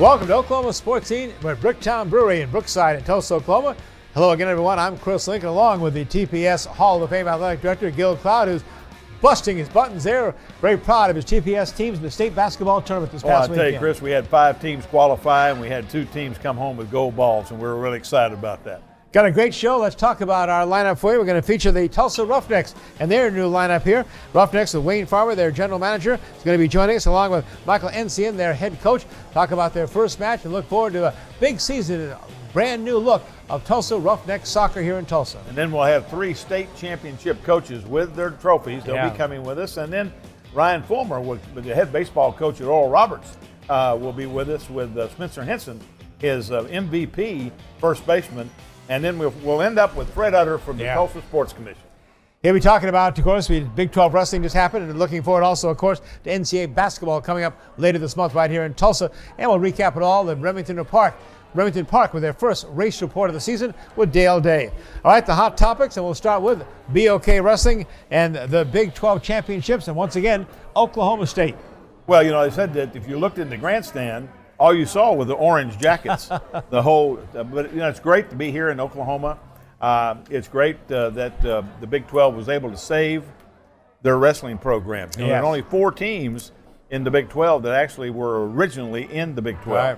Welcome to Oklahoma Sportscene. We're at Bricktown Brewery in Brookside in Tulsa, Oklahoma. Hello again, everyone. I'm Chris Lincoln, along with the TPS Hall of Fame Athletic Director, Gil Cloud, who's busting his buttons there. Very proud of his TPS teams in the state basketball tournament this past weekend. I'll tell you, Chris, we had 5 teams qualify, and we had 2 teams come home with gold balls, and we were really excited about that. Got a great show. Let's talk about our lineup for you. We're going to feature the Tulsa Roughnecks and their new lineup here. Roughnecks with Wayne Farmer, their general manager, is going to be joining us, along with Michael Ensian, their head coach. Talk about their first match and look forward to a big season, a brand new look of Tulsa Roughnecks soccer here in Tulsa. And then we'll have 3 state championship coaches with their trophies. They'll be coming with us. And then Ryan Fulmer, the head baseball coach at ORU Roberts, will be with us with Spencer Henson, his MVP first baseman. And then we'll end up with Fred Utter from the Tulsa Sports Commission. He'll be talking about, of course, Big 12 wrestling just happened, and looking forward also, of course, to NCAA basketball coming up later this month right here in Tulsa. And we'll recap it all in Remington Park with their first race report of the season with Dale Day. All right, the hot topics, and we'll start with BOK Wrestling and the Big 12 championships, and once again, Oklahoma State. Well, you know, they said that if you looked in the grandstand, all you saw were the orange jackets. But you know, it's great to be here in Oklahoma. It's great that the Big 12 was able to save their wrestling program. You know, there are only 4 teams in the Big 12 that actually were originally in the Big 12. Right.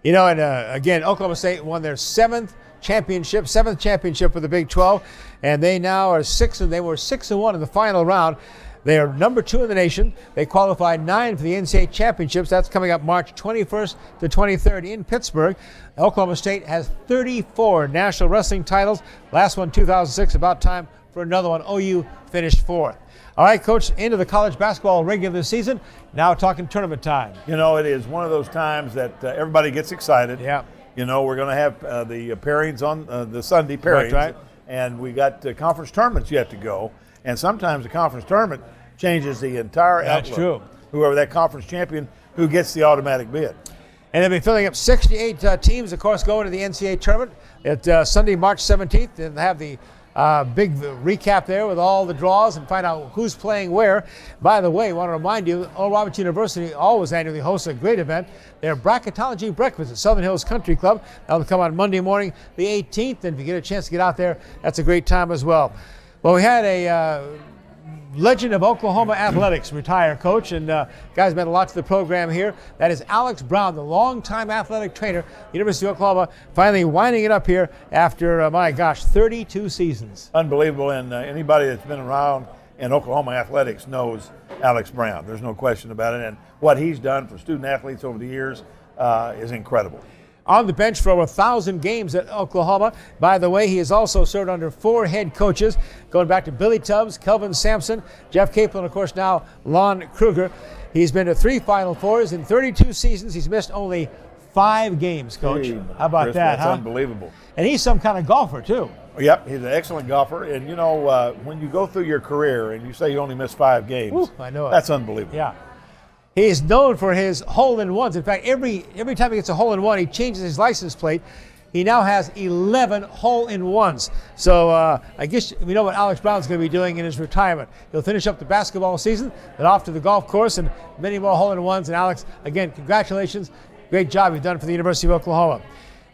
You know, and again, Oklahoma State won their 7th championship for the Big 12, and they now are 6-1 in the final round. They are number 2 in the nation. They qualified 9 for the NCAA championships. That's coming up March 21st to 23rd in Pittsburgh. Oklahoma State has 34 national wrestling titles. Last one, 2006, about time for another one. OU finished 4th. All right, Coach, into the college basketball regular season. Now talking tournament time. You know, it is one of those times that everybody gets excited. Yeah. You know, we're going to have the pairings on the Sunday pairings. Right. And we got conference tournaments yet to go. And sometimes the conference tournament changes the entire outlook. That's true. Whoever that conference champion who gets the automatic bid. And they'll be filling up 68 teams, of course, going to the NCAA tournament at Sunday, March 17th. And have the big recap there with all the draws and find out who's playing where. By the way, I want to remind you, Oral Roberts University always annually hosts a great event, their bracketology breakfast at Southern Hills Country Club. That'll come on Monday morning, the 18th. And if you get a chance to get out there, that's a great time as well. Well, we had a legend of Oklahoma athletics retire, Coach, and guys meant a lot to the program here. That is Alex Brown, the longtime athletic trainer, University of Oklahoma, finally winding it up here after, my gosh, 32 seasons. Unbelievable, and anybody that's been around in Oklahoma athletics knows Alex Brown. There's no question about it, and what he's done for student athletes over the years is incredible. On the bench for over 1,000 games at Oklahoma. By the way, he has also served under 4 head coaches, going back to Billy Tubbs, Kelvin Sampson, Jeff Capel, and of course now Lon Kruger. He's been to 3 Final Fours in 32 seasons. He's missed only 5 games, Coach. How about Chris, that, that's unbelievable. And he's some kind of golfer, too. Yep, he's an excellent golfer. And, you know, when you go through your career and you say you only missed 5 games, Woo, I know that's unbelievable. Yeah. He's known for his hole-in-ones. In fact, every time he gets a hole-in-one, he changes his license plate. He now has 11 hole-in-ones. So I guess we know what Alex Brown's going to be doing in his retirement. He'll finish up the basketball season, then off to the golf course, and many more hole-in-ones. And Alex, again, congratulations. Great job you've done for the University of Oklahoma.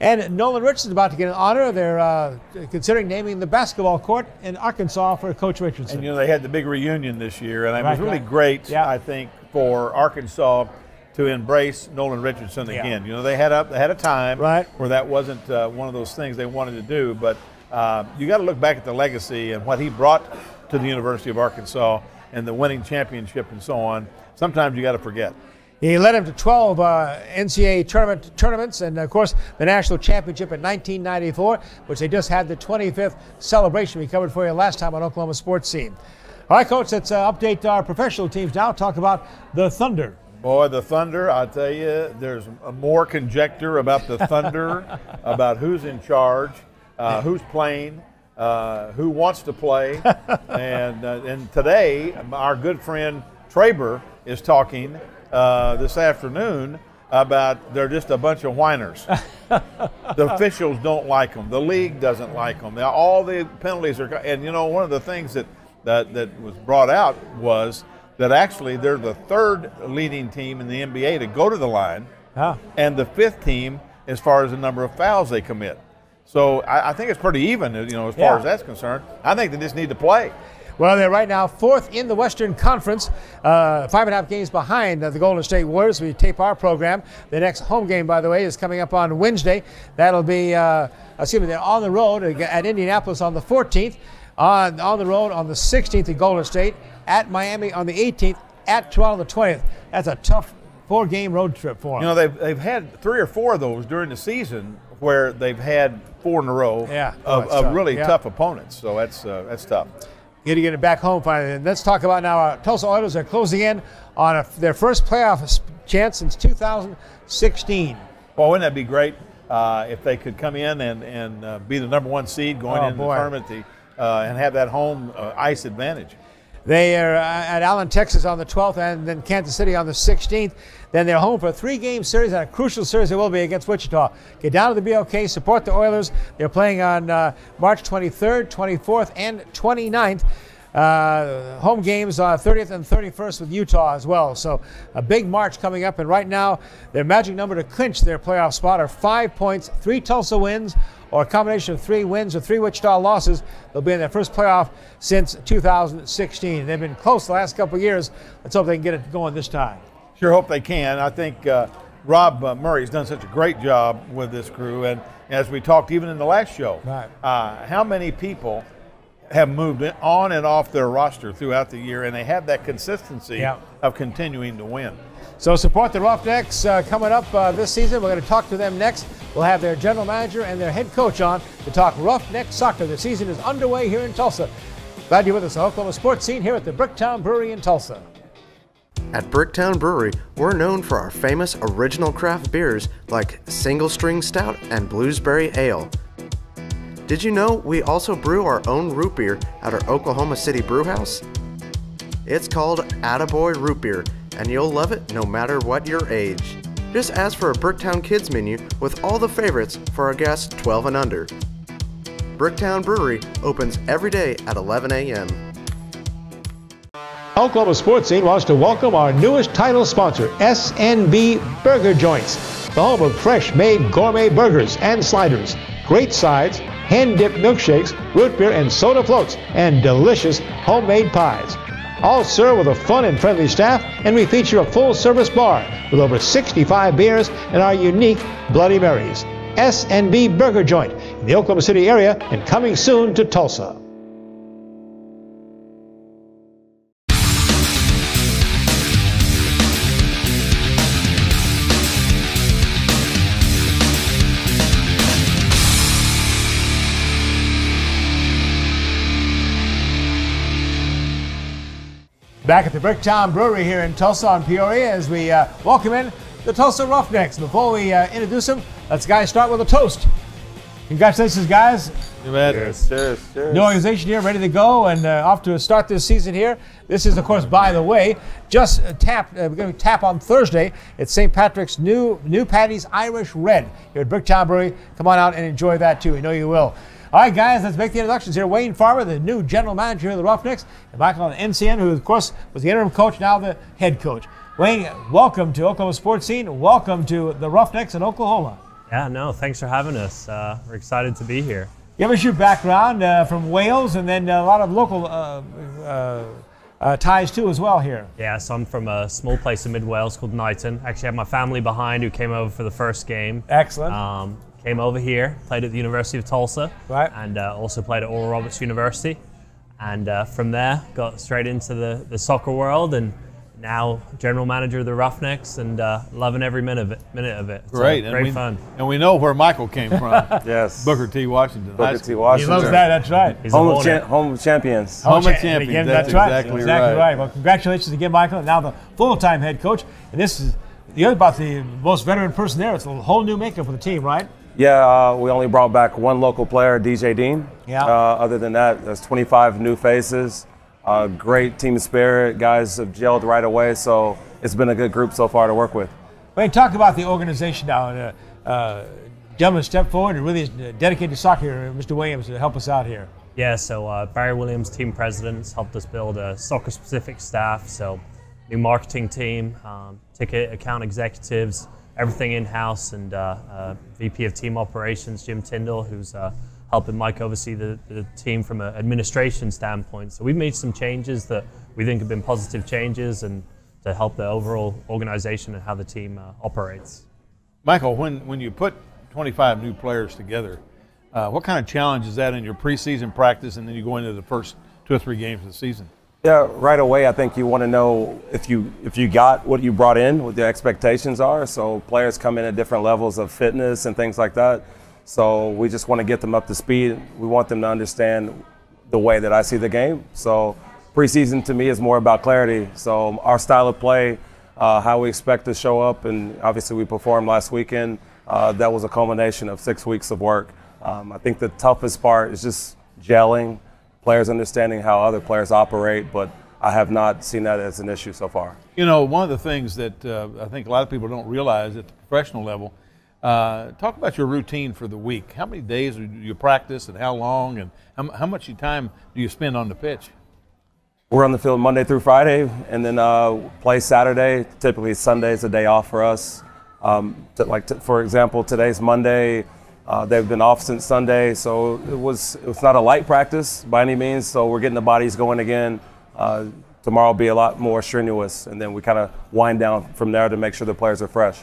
And Nolan Richardson's about to get an honor. They're considering naming the basketball court in Arkansas for Coach Richardson. And, you know, they had the big reunion this year, and it was really great, I think, for Arkansas to embrace Nolan Richardson again. You know, they had a time where that wasn't one of those things they wanted to do, but you got to look back at the legacy and what he brought to the University of Arkansas and the winning championship and so on. Sometimes you got to forget. He led him to 12 NCAA tournaments and, of course, the national championship in 1994, which they just had the 25th celebration we covered for you last time on Oklahoma Sports Scene. All right, Coach, let's update our professional teams now. Talk about the Thunder. Boy, the Thunder, I tell you, there's more conjecture about the Thunder, about who's in charge, who's playing, who wants to play. And today, our good friend Traber is talking this afternoon about they're just a bunch of whiners. The officials don't like them. The league doesn't like them. All the penalties are, and you know, one of the things that was brought out was that actually they're the 3rd leading team in the NBA to go to the line and the 5th team as far as the number of fouls they commit. So I think it's pretty even, as far as that's concerned. I think they just need to play. Well, they're right now 4th in the Western Conference, 5.5 games behind the Golden State Warriors. We tape our program. The next home game, by the way, is coming up on Wednesday. That'll be, they're on the road at Indianapolis on the 14th, on the road on the 16th at Golden State, at Miami on the 18th, at Toronto on the 20th. That's a tough 4-game road trip for them. They've had 3 or 4 of those during the season where they've had 4 in a row of really tough opponents. So that's tough. Get to get it back home finally. And let's talk about now Tulsa Oilers are closing in on their first playoff chance since 2016. Well, wouldn't that be great if they could come in and be the #1 seed going into the tournament and have that home ice advantage? They are at Allen, Texas on the 12th, and then Kansas City on the 16th. Then they're home for a 3-game series, and a crucial series it will be against Wichita. Get down to the BOK, support the Oilers. They're playing on March 23rd, 24th, and 29th. Home games 30th and 31st with Utah as well. So a big March coming up, and right now their magic number to clinch their playoff spot are 5 points, 3 Tulsa wins, or a combination of 3 wins or 3 Wichita losses. They'll be in their first playoff since 2016. They've been close the last couple of years. Let's hope they can get it going this time. Sure hope they can. I think Rob Murray's done such a great job with this crew, and as we talked even in the last show, how many people have moved on and off their roster throughout the year, and they have that consistency of continuing to win. So support the Roughnecks coming up this season. We're going to talk to them next. We'll have their general manager and their head coach on to talk Roughneck soccer. The season is underway here in Tulsa. Glad you're with us on Oklahoma Sports Scene here at the Bricktown Brewery in Tulsa. At Bricktown Brewery, we're known for our famous original craft beers like Single String Stout and Bluesberry Ale. Did you know we also brew our own root beer at our Oklahoma City brew house? It's called Attaboy Root Beer, and you'll love it no matter what your age. Just ask for a Bricktown Kids menu with all the favorites for our guests 12 and under. Bricktown Brewery opens every day at 11 a.m. Oklahoma Sports Scene wants to welcome our newest title sponsor, SNB Burger Joints, the home of fresh-made gourmet burgers and sliders, great sides, hand-dipped milkshakes, root beer and soda floats, and delicious homemade pies. All served with a fun and friendly staff, and we feature a full-service bar with over 65 beers and our unique Bloody Marys. SNB Burger Joint in the Oklahoma City area and coming soon to Tulsa. Back at the Bricktown Brewery here in Tulsa on Peoria as we welcome in the Tulsa Roughnecks. Before we introduce them, let's guys start with a toast. Congratulations, guys. Cheers. Cheers. New organization here, ready to go and off to start this season here. This is, of course, by the way, just tapped. We're going to tap on Thursday. It's St. Patrick's New Paddy's Irish Red here at Bricktown Brewery. Come on out and enjoy that too. We know you will. All right, guys, let's make the introductions here. Wayne Farmer, the new general manager of the Roughnecks, and Michael NCN, who, of course, was the interim coach, now the head coach. Wayne, welcome to Oklahoma Sports Scene. Welcome to the Roughnecks in Oklahoma. Yeah, no, thanks for having us. We're excited to be here. Give us your background from Wales and then a lot of local ties, too, as well here. Yeah, so I'm from a small place in mid-Wales called Knighton. Actually, I have my family behind who came over for the first game. Excellent. Came over here, played at the University of Tulsa, right, and also played at Oral Roberts University. And from there, got straight into the soccer world, and now general manager of the Roughnecks, and loving every minute of it. It's great, great fun. And we know where Michael came from. Yes. Booker T. Washington. Booker T. Washington. He loves that, that's right. He's home of champions. Home of champions, again, that's right. exactly right. Well, congratulations again, Michael, and now the full-time head coach. And this is about the most veteran person there. It's a whole new makeup for the team, right? Yeah, we only brought back one local player, DJ Dean. Yeah. Other than that, there's 25 new faces. Great team spirit. Guys have gelled right away, so it's been a good group so far to work with. Wayne, talk about the organization now. Gentlemen, step forward and really dedicated to soccer. Mr. Williams, to help us out here. Yeah, so Barry Williams, team president, has helped us build a soccer-specific staff. So new marketing team, ticket account executives, everything in-house, and VP of Team Operations, Jim Tyndall, who's helping Mike oversee the team from an administration standpoint. So we've made some changes that we think have been positive changes and to help the overall organization and how the team operates. Michael, when you put 25 new players together, what kind of challenge is that in your preseason practice and then you go into the first 2 or 3 games of the season? Yeah, right away I think you want to know if you got what you brought in, what the expectations are. So players come in at different levels of fitness and things like that. So we just want to get them up to speed. We want them to understand the way that I see the game. So preseason to me is more about clarity. So our style of play, how we expect to show up, and obviously we performed last weekend. That was a culmination of 6 weeks of work. I think the toughest part is just gelling, players understanding how other players operate, but I have not seen that as an issue so far. You know, one of the things that I think a lot of people don't realize at the professional level, talk about your routine for the week. How many days do you practice and how long, and how much time do you spend on the pitch? We're on the field Monday through Friday, and then play Saturday. Typically Sunday's a day off for us. For example, today's Monday. They've been off since Sunday, so it was not a light practice by any means. So we're getting the bodies going again. Tomorrow will be a lot more strenuous, and then we kind of wind down from there to make sure the players are fresh.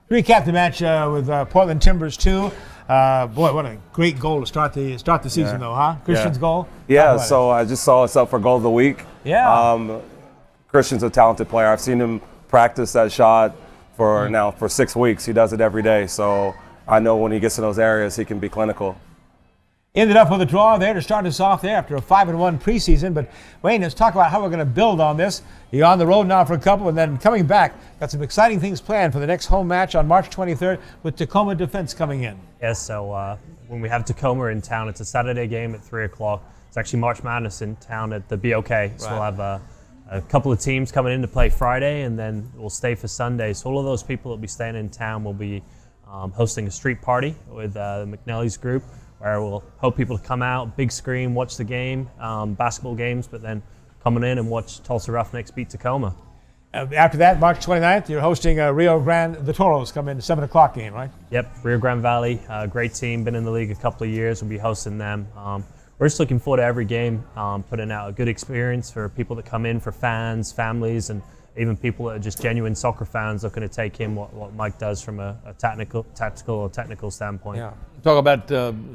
Recap the match with Portland Timbers too. Boy, what a great goal to start the season, though, huh? Christian's goal. Yeah. So I just saw us up for goal of the week. Yeah. Christian's a talented player. I've seen him practice that shot for 6 weeks. He does it every day. So I know when he gets in those areas, he can be clinical. Ended up with a draw there to start us off there after a 5-1 preseason. But Wayne, let's talk about how we're going to build on this. You're on the road now for a couple, and then coming back, got some exciting things planned for the next home match on March 23rd with Tacoma Defense coming in. Yes, so when we have Tacoma in town, it's a Saturday game at 3 o'clock. It's actually March Madness in town at the BOK. So we'll have a couple of teams coming in to play Friday, and then we'll stay for Sunday. So all of those people that will be staying in town will be hosting a street party with the McNally's group, where we'll hope people to come out, big screen, watch the game, basketball games, but then coming in and watch Tulsa Roughnecks beat Tacoma. After that, March 29th, you're hosting Rio Grande. The Toros come in, 7 o'clock game, right? Yep, Rio Grande Valley, great team, been in the league a couple of years. We'll be hosting them. We're just looking forward to every game, putting out a good experience for people that come in, for fans, families, and even people that are just genuine soccer fans looking to take in what Mike does from a tactical or technical standpoint. Yeah. Talk about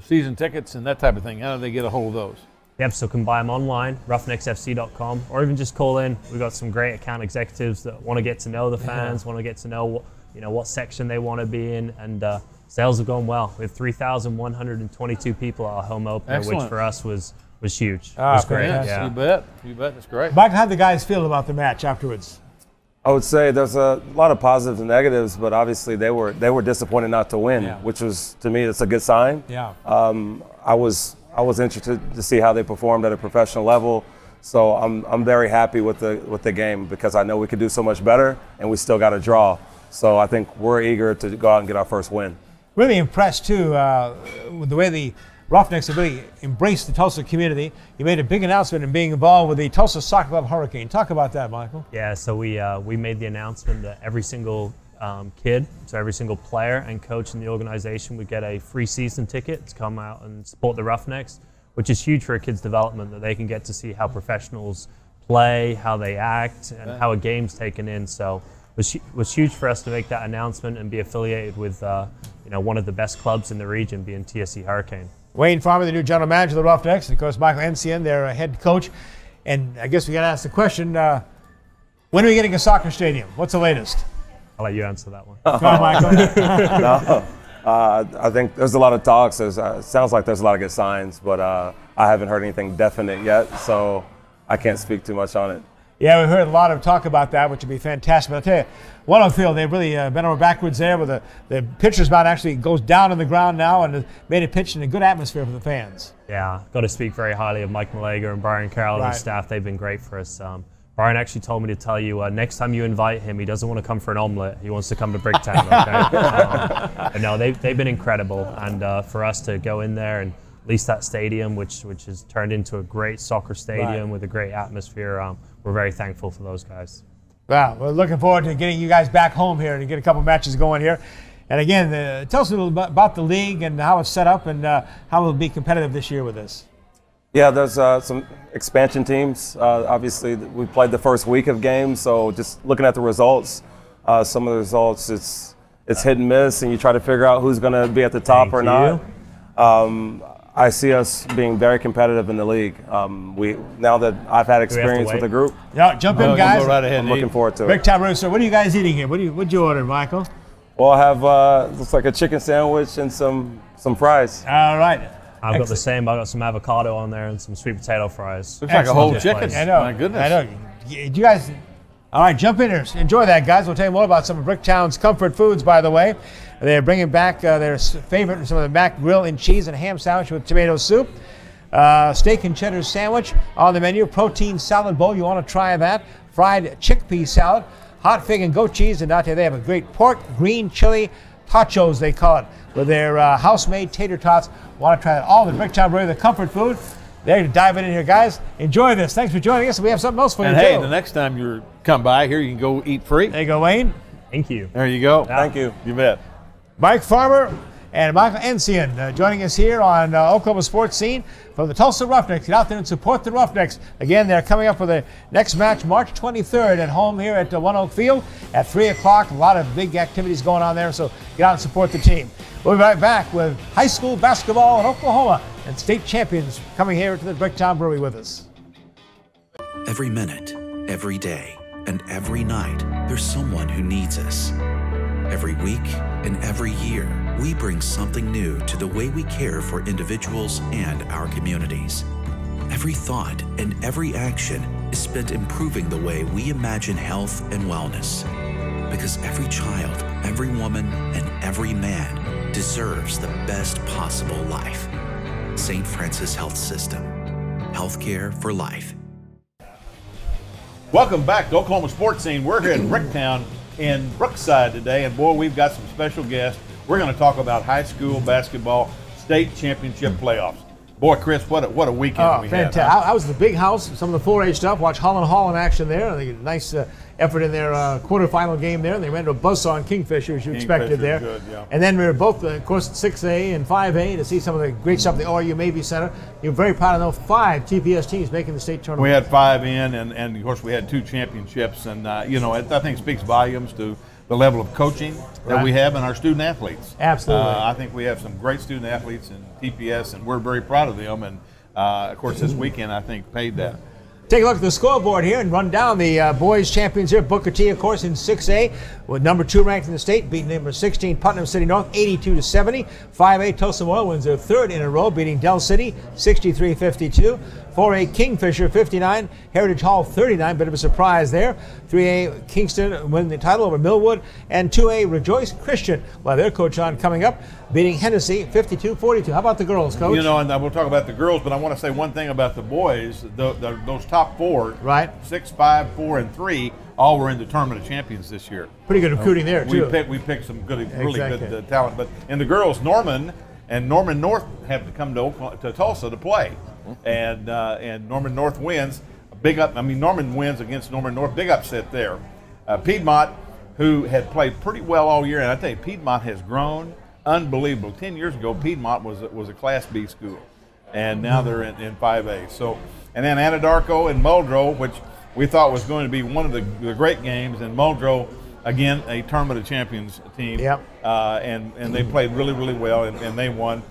season tickets and that type of thing. How do they get a hold of those? Yep, so can buy them online, roughnecksfc.com, or even just call in. We've got some great account executives that want to get to know the fans, want to get to know what section they want to be in, and sales have gone well. We have 3,122 people at our home opener, which for us was huge. It was great. Yeah. You bet. That's great. Michael, how did the guys feel about the match afterwards? I would say there's a lot of positives and negatives, but obviously they were disappointed not to win, which was, to me, it's a good sign. Yeah. I was interested to see how they performed at a professional level, so I'm very happy with the game because I know we could do so much better, and we still got a draw. So I think we're eager to go out and get our first win. Really impressed too with the way the Roughnecks have really embraced the Tulsa community. You made a big announcement in being involved with the Tulsa Soccer Club Hurricane. Talk about that, Michael. Yeah, so we made the announcement that every single kid, so every single player and coach in the organization would get a free season ticket to come out and support the Roughnecks, which is huge for a kid's development, that they can get to see how professionals play, how they act, and how a game's taken in. So it was huge for us to make that announcement and be affiliated with one of the best clubs in the region, being TSC Hurricane. Wayne Farmer, the new general manager of the Roughnecks, and of course Michael Encian, their head coach. And I guess we got to ask the question, when are we getting a soccer stadium? What's the latest? I'll let you answer that one. Come on, Michael. No, I think there's a lot of talks. It sounds like there's a lot of good signs, but I haven't heard anything definite yet, so I can't speak too much on it. Yeah, we heard a lot of talk about that, which would be fantastic. But I'll tell you, one on field, they've really bent over backwards there, where the pitcher's mound actually goes down on the ground now and has made a pitch in a good atmosphere for the fans. Yeah, got to speak very highly of Mike Malaga and Brian Carroll and staff. They've been great for us. Brian actually told me to tell you next time you invite him, he doesn't want to come for an omelet. He wants to come to Bricktown. Okay? But no, they've been incredible, and for us to go in there and lease that stadium, which has turned into a great soccer stadium with a great atmosphere, we're very thankful for those guys. Wow, we're looking forward to getting you guys back home here and get a couple matches going here. And again, tell us a little bit about the league and how it's set up and how it'll be competitive this year with this. Yeah, there's some expansion teams. Obviously, we played the first week of games, so just looking at the results, some of the results, it's hit and miss, and you try to figure out who's going to be at the top or not. I see us being very competitive in the league. Now that I've had experience with the group. Yeah, jump in, guys. Go right ahead. I'm looking forward to it. Bricktown Brewery. So what are you guys eating here? What'd you order, Michael? Well, I have looks like a chicken sandwich and some fries. All right. I've got the same. I've got some avocado on there and some sweet potato fries. Looks like a whole chicken. I know. My goodness. I know. You guys, all right, jump in here. Enjoy that, guys. We'll tell you more about some of Bricktown's comfort foods, by the way. They're bringing back their favorite, some of the mac grill and cheese and ham sandwich with tomato soup. Steak and cheddar sandwich on the menu. Protein salad bowl. You want to try that. Fried chickpea salad. Hot fig and goat cheese. And out there they have a great pork, green chili, tachos they call it, with their house-made tater tots. Want to try that? All the Bricktown Brewery, the comfort food. There, diving in here, guys. Enjoy this. Thanks for joining us. We have something else for you, And hey, too. the next time you come by here, you can go eat free. There you go, Wayne. Thank you. There you go. Thank you. You bet. Mike Farmer and Michael Encian joining us here on Oklahoma Sports Scene from the Tulsa Roughnecks. Get out there and support the Roughnecks. Again, they're coming up for the next match, March 23rd at home here at One Oak Field at 3 o'clock. A lot of big activities going on there, so get out and support the team. We'll be right back with high school basketball in Oklahoma and state champions coming here to the Bricktown Brewery with us. Every minute, every day, and every night, there's someone who needs us. Every week and every year, we bring something new to the way we care for individuals and our communities. Every thought and every action is spent improving the way we imagine health and wellness. Because every child, every woman, and every man deserves the best possible life. St. Francis Health System. Healthcare for life. Welcome back to Oklahoma Sports Scene. We're here in Bricktown in Brookside today, and boy, we've got some special guests. We're going to talk about high school basketball state championship playoffs. Boy, Chris, what a weekend we had. Fantastic. I was at the big house, some of the 4A stuff, watched Holland Hall in action there. I think a nice effort in their quarterfinal game there. They ran to a buzzsaw on Kingfisher, as you expected there. Good, yeah. And then we were both, of course, 6A and 5A to see some of the great stuff at the ORU Mabee Center. You're very proud of those 5 TPS teams making the state tournament. We had 5 in, and of course we had 2 championships, and I think speaks volumes to the level of coaching that we have in our student athletes. Absolutely. I think we have some great student athletes in TPS, and we're very proud of them. And of course, this weekend I think paid that. Take a look at the scoreboard here and run down the boys champions here. Booker T, of course, in 6A, with number 2 ranked in the state, beating number 16 Putnam City North 82-70. 5A Tulsa Royal wins their 3rd in a row, beating Dell City 63-52. 4A Kingfisher 59, Heritage Hall 39, bit of a surprise there. 3A Kingston win the title over Millwood, and 2A Rejoice Christian, well, their coach on coming up, beating Hennessy 52-42. How about the girls, Coach? And we'll talk about the girls, but I want to say one thing about the boys. Those top 4, right? 6, 5, 4, and 3, all were in the tournament of champions this year. Pretty good recruiting there, too. We picked some good, really good talent. But in the girls, Norman North have to come to Tulsa to play. And Norman North wins. Norman wins against Norman North. Big upset there. Piedmont, who had played pretty well all year, and I tell you, Piedmont has grown unbelievable. 10 years ago, Piedmont was a Class B school, and now they're in 5A. So, and then Anadarko and Muldrow, which we thought was going to be one of the great games, and Muldrow, again, a tournament of champions team. Yep. And they played really, really well, and they won.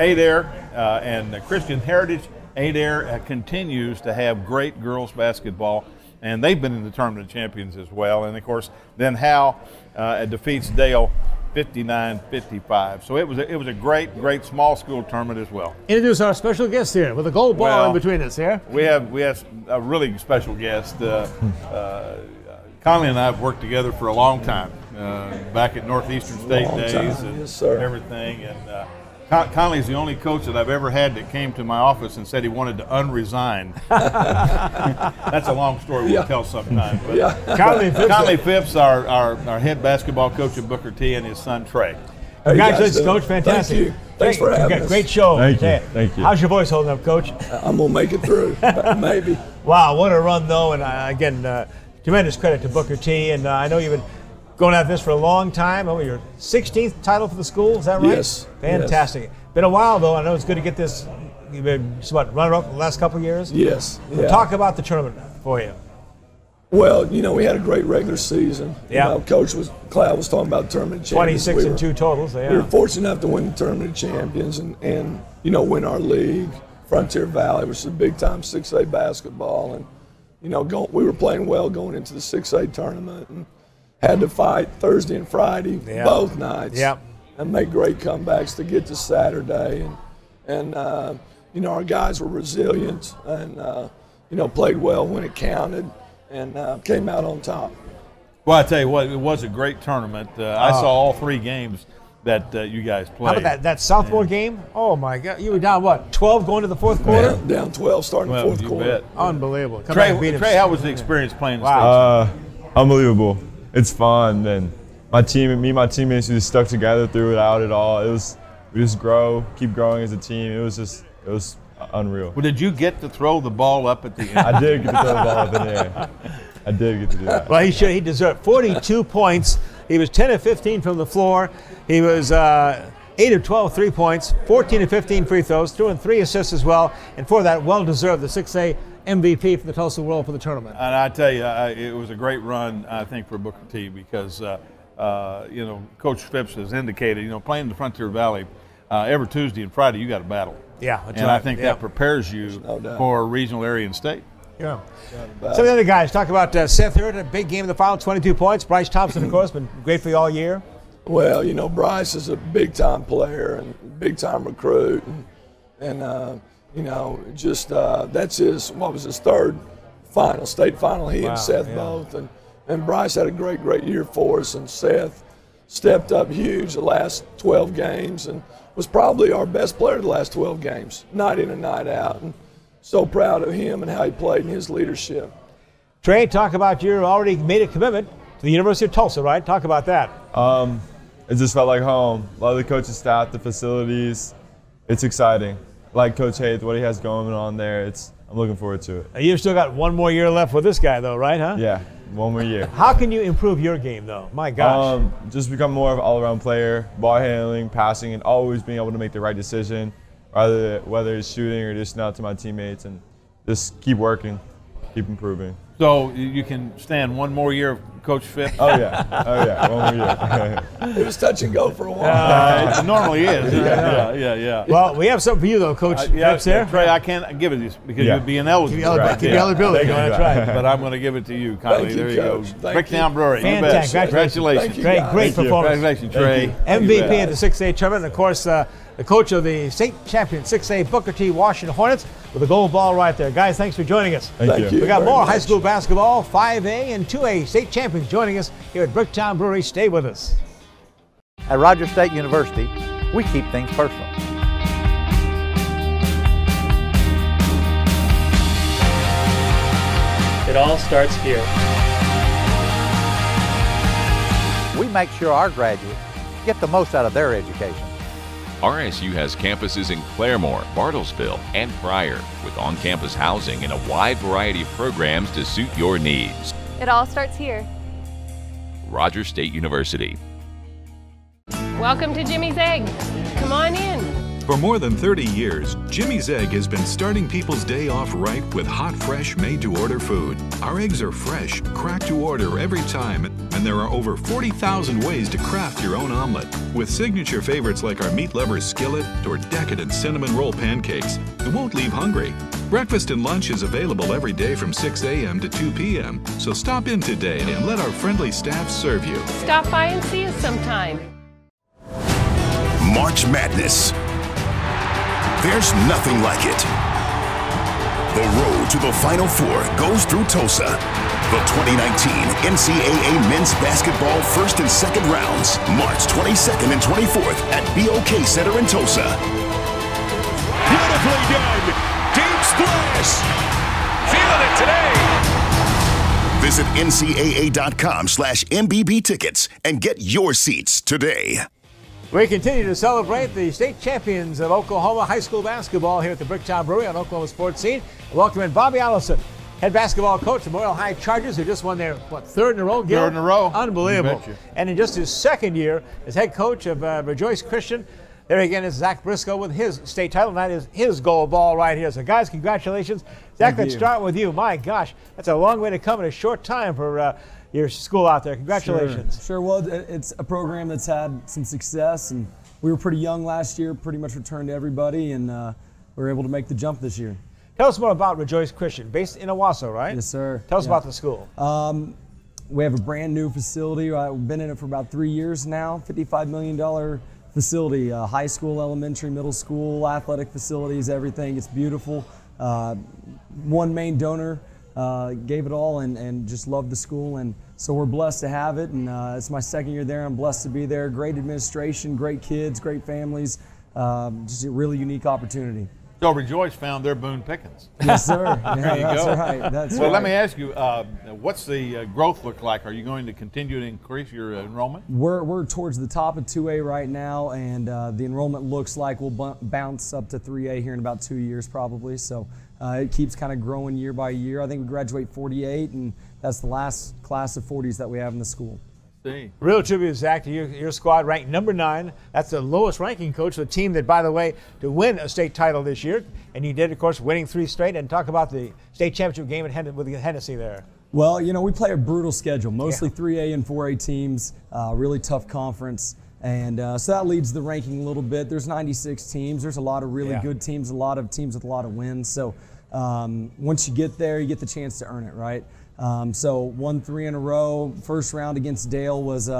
Adair and Christian Heritage. Adair continues to have great girls basketball, and they've been in the tournament of champions as well. And of course, then Howe defeats Dale 59-55. So it was a great small school tournament as well. Introduce our special guest here with a gold ball in between us here. We have a really special guest. Conley and I have worked together for a long time, back at Northeastern State days and everything. And Conley's the only coach that I've ever had that came to my office and said he wanted to unresign. That's a long story we'll tell sometime. But Conley Phipps, our head basketball coach at Booker T, and his son Trey. Congratulations, Coach. Fantastic. Thank you. Thanks for having us. Great show. Thank you. Thank you. How's your voice holding up, Coach? I'm going to make it through, maybe. Wow, what a run, though. And again, tremendous credit to Booker T. And I know you've been going at this for a long time. Oh, your 16th title for the school, is that right? Yes. Fantastic. Yes. Been a while, though. I know it's good to get this. You've been, runner-up the last couple of years? Yes. Yeah. Talk about the tournament for you. Well, we had a great regular season. Yeah. Cloud was talking about tournament champions. 26 and 2 totals. Yeah. We were fortunate enough to win the tournament of champions and win our league, Frontier Valley, which is a big-time 6A basketball. And, we were playing well going into the 6A tournament and had to fight Thursday and Friday, both nights. Yeah. And make great comebacks to get to Saturday. And our guys were resilient and, played well when it counted. And came out on top. Well, I tell you what, it was a great tournament. I saw all 3 games that you guys played. How about that sophomore game? Oh, my God. You were down, 12 going to the fourth quarter? Down 12 starting the fourth quarter. Bet. Unbelievable. Trey, how was the experience playing the state? Unbelievable. It's fun. And my teammates, we just stuck together through it out at all. We just keep growing as a team. It was unreal. Well, did you get to throw the ball up at the end? I did get to throw the ball up in the air. I did get to do that. Well, he deserved 42 points. He was 10 of 15 from the floor. He was 8 of 12 3-points, 14 of 15 free throws, threw in 3 assists as well. And for that, well-deserved the 6A MVP for the Tulsa World for the tournament. And I tell you, it was a great run, I think, for Booker T because, Coach Phipps has indicated, playing in the Frontier Valley every Tuesday and Friday, you got a battle. Yeah, that's and right. I think that prepares you for regional area and state. Yeah. Some of the other guys, talk about Seth Hurd, a big game in the final, 22 points. Bryce Thompson, of course, been great for you all year. Well, Bryce is a big-time player and big-time recruit. And that's his 3rd final, state final, he and Seth both. And Bryce had a great year for us. And Seth stepped up huge the last 12 games and was probably our best player the last 12 games, night in and night out. And so proud of him and how he played in his leadership. Trey, talk about you already made a commitment to the University of Tulsa, right? Talk about that. It just felt like home. A lot of the coaching staff, the facilities, it's exciting. Like Coach Hayes, what he has going on there, I'm looking forward to it. You've still got 1 more year left with this guy, though, right? Huh? Yeah, 1 more year. How can you improve your game, though? My gosh. Just become more of an all-around player, ball handling, passing, and always being able to make the right decision, whether it's shooting or just out to my teammates, and just keep working, keep improving. So you can stand 1 more year of Coach Phipps? Oh, yeah, 1 more year. It was touch and go for a while. It normally is. Yeah. Well, we have something for you, though, Coach Phipps here. Trey, I can't give it to you because you'd be ineligible. Give you eligibility. That's right. But I'm going to give it to you, kindly. There you go. Bricktown Brewery. Fantastic. Congratulations. Trey, great performance. Congratulations, Trey. MVP of the 6A tournament. And, of course, the coach of the state champion 6A Booker T. Washington Hornets with a gold ball right there. Guys, thanks for joining us. Thank you. We got more high school basketball, 5A and 2A state champions joining us here at Bricktown Brewery. Stay with us. At Rogers State University, we keep things personal. It all starts here. We make sure our graduates get the most out of their education. RSU has campuses in Claremore, Bartlesville, and Pryor, with on-campus housing and a wide variety of programs to suit your needs. It all starts here. Rogers State University. Welcome to Jimmy's Egg. Come on in. For more than 30 years, Jimmy's Egg has been starting people's day off right with hot, fresh, made-to-order food. Our eggs are fresh, cracked to order every time, and there are over 40,000 ways to craft your own omelet. With signature favorites like our meat lovers skillet or decadent cinnamon roll pancakes, you won't leave hungry. Breakfast and lunch is available every day from 6 a.m. to 2 p.m., so stop in today and let our friendly staff serve you. Stop by and see us sometime. March Madness. There's nothing like it. The road to the Final Four goes through Tulsa. The 2019 NCAA Men's Basketball first and second rounds, March 22nd and 24th at BOK Center in Tulsa. Beautifully done. Deep splash. Feeling it today. Visit ncaa.com/MBB tickets and get your seats today. We continue to celebrate the state champions of Oklahoma high school basketball here at the Bricktown Brewery on Oklahoma Sports Scene. Welcome in Bobby Allison, head basketball coach of Memorial High Chargers, who just won their, third in a row, Gil? Third in a row. Unbelievable. And in just his second year as head coach of Rejoice Christian, there again is Zach Briscoe with his state title, and that is his gold ball right here. So, guys, congratulations. Zach, let's start with you. My gosh, that's a long way to come in a short time for your school out there. Congratulations. Sure. Well, it's a program that's had some success, and we were pretty young last year, pretty much returned to everybody, and we were able to make the jump this year. Tell us more about Rejoice Christian, based in Owasso, right? Yes, sir. Tell us about the school. We have a brand new facility. We've been in it for about 3 years now, $55 million facility, high school, elementary, middle school, athletic facilities, everything. It's beautiful. One main donor gave it all and just loved the school, and so we're blessed to have it, and it's my second year there. I'm blessed to be there. Great administration, great kids, great families, just a really unique opportunity. So Rejoice found their Boone Pickens. Yes, sir. Yeah, there you that's go. Right. That's well, right. let me ask you, what's the growth look like? Are you going to continue to increase your enrollment? We're towards the top of 2A right now, and the enrollment looks like we'll bounce up to 3A here in about 2 years probably. So it keeps kind of growing year by year. I think we graduate 48, and that's the last class of 40s that we have in the school. Real tribute, Zach, to your squad, ranked number 9. That's the lowest ranking coach of the team that, by the way, to win a state title this year. And you did, of course, winning 3 straight. And talk about the state championship game with Hennessy there. Well, you know, we play a brutal schedule, mostly 3A and 4A teams, really tough conference. And so that leads the ranking a little bit. There's 96 teams. There's a lot of really good teams, a lot of teams with a lot of wins. So once you get there, you get the chance to earn it, right? So won 3 in a row. First round against Dale was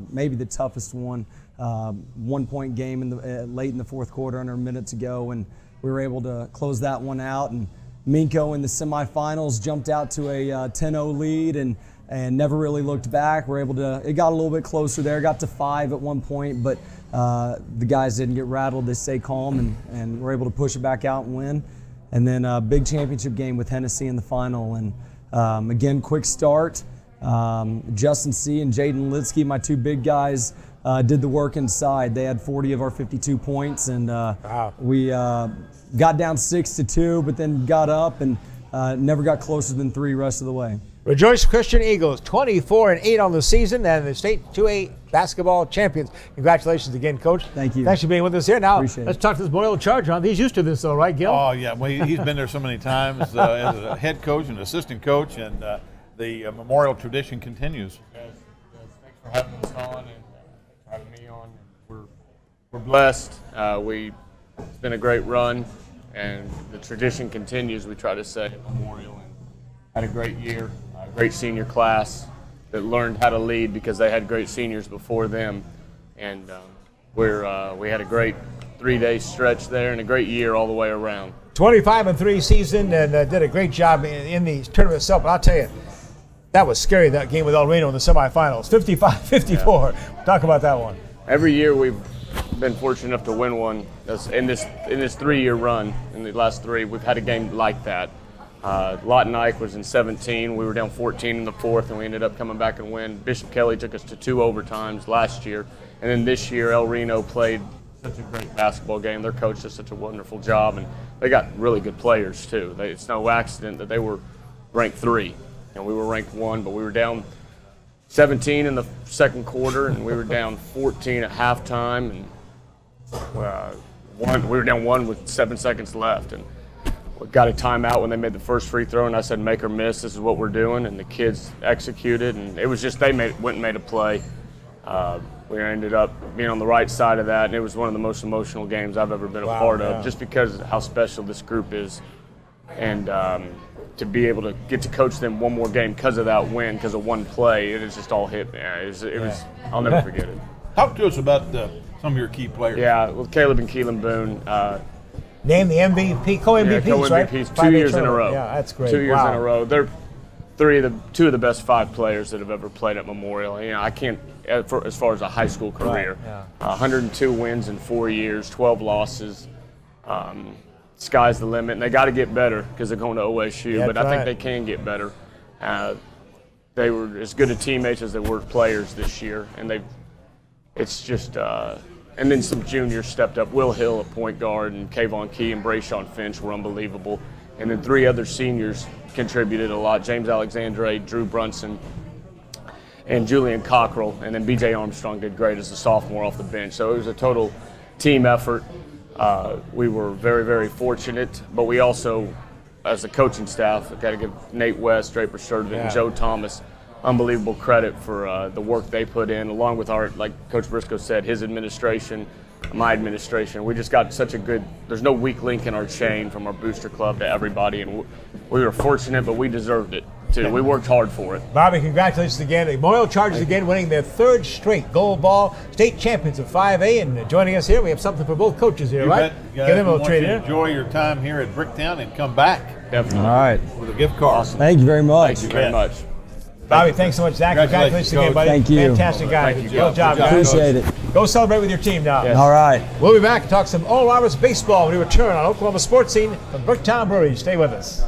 maybe the toughest one. 1 point game late in the fourth quarter, under a minute to go, and we were able to close that one out. And Minko in the semifinals jumped out to a 10-0 lead and never really looked back. We're able to. It got a little bit closer there. Got to 5 at one point, but the guys didn't get rattled. They stayed calm and were able to push it back out and win. And then a big championship game with Hennessy in the final. And again, quick start. Justin C. and Jaden Litsky, my 2 big guys, did the work inside. They had 40 of our 52 points, and we got down 6-2, but then got up and never got closer than 3 rest of the way. Rejoice Christian Eagles, 24-8 on the season, and the state 2A basketball champions. Congratulations again, Coach. Thank you. Thanks for being with us here. Now, Appreciate let's talk to this Memorial Charger. He's used to this, though, right, Gil? Oh, yeah. Well, he's been there so many times as a head coach and assistant coach, and the Memorial tradition continues. Yes, thanks for having us on and having me on. We're blessed. It's been a great run, and the tradition continues, we try to say, at Memorial. And had a great year, a great senior class that learned how to lead because they had great seniors before them. And we had a great 3-day stretch there and a great year all the way around. 25-3 season, and did a great job in the tournament itself. But I'll tell you, that was scary, that game with El Reno in the semifinals, 55-54. Yeah. Talk about that one. Every year we've been fortunate enough to win one. In this 3-year run, in the last 3, we've had a game like that. Lawton Ike was in 17. We were down 14 in the 4th, and we ended up coming back and win. Bishop Kelly took us to 2 overtimes last year. And then this year, El Reno played such a great basketball game. Their coach did such a wonderful job, and they got really good players, too. It's no accident that they were ranked 3, and we were ranked 1, but we were down 17 in the second quarter, and we were down 14 at halftime, and we were down 1 with 7 seconds left. And we got a timeout when they made the first free throw, and I said, make or miss, this is what we're doing, and the kids executed, and it was just went and made a play. We ended up being on the right side of that, and it was one of the most emotional games I've ever been a part of, just because of how special this group is, and to be able to get to coach them one more game because of that win, because of one play, it is just all hit. Yeah, it was. I'll never forget it. Talk to us about some of your key players. Yeah, well, Caleb and Keelan Boone. Named the MVP, co-MVPs, right? Co-MVPs 2 years in a row. Yeah, that's great. 2 years in a row. They're 2 of the best 5 players that have ever played at Memorial. You know, I can't, as far as a high school career. Right, yeah. 102 wins in 4 years, 12 losses. Sky's the limit, and they got to get better because they're going to OSU. Yeah, but I think they can get better. They were as good a teammates as they were players this year, and it's just. And then some juniors stepped up. Will Hill at point guard and Kayvon Key and Brayshawn Finch were unbelievable. And then 3 other seniors contributed a lot: James Alexandre, Drew Brunson, and Julian Cockrell. And then B.J. Armstrong did great as a sophomore off the bench. So it was a total team effort. We were very, very fortunate, but we also, as a coaching staff, got to give Nate West, Draper Sturdivant, and Joe Thomas unbelievable credit for the work they put in, along with our, like Coach Briscoe said, his administration, my administration. We just got such a good, there's no weak link in our chain from our booster club to everybody, and we were fortunate, but we deserved it too. We worked hard for it. Bobby, congratulations again. The Memorial Chargers again winning their 3rd straight gold ball state champions of 5A, and joining us here, we have something for both coaches here, right? Get them a trade here. Enjoy your time here at Bricktown and come back. Definitely. All right. With a gift card. Awesome. Thank you very much. Thank you very much. Bobby, thanks so much. Zach, congratulations again, buddy. Thank you. Fantastic guy. Thank you. Good job, guys. Appreciate it. Go celebrate with your team now. Yes. All right. We'll be back and talk some ORU Roberts baseball when we return on Oklahoma Sports Scene from Bricktown Brewery. Stay with us.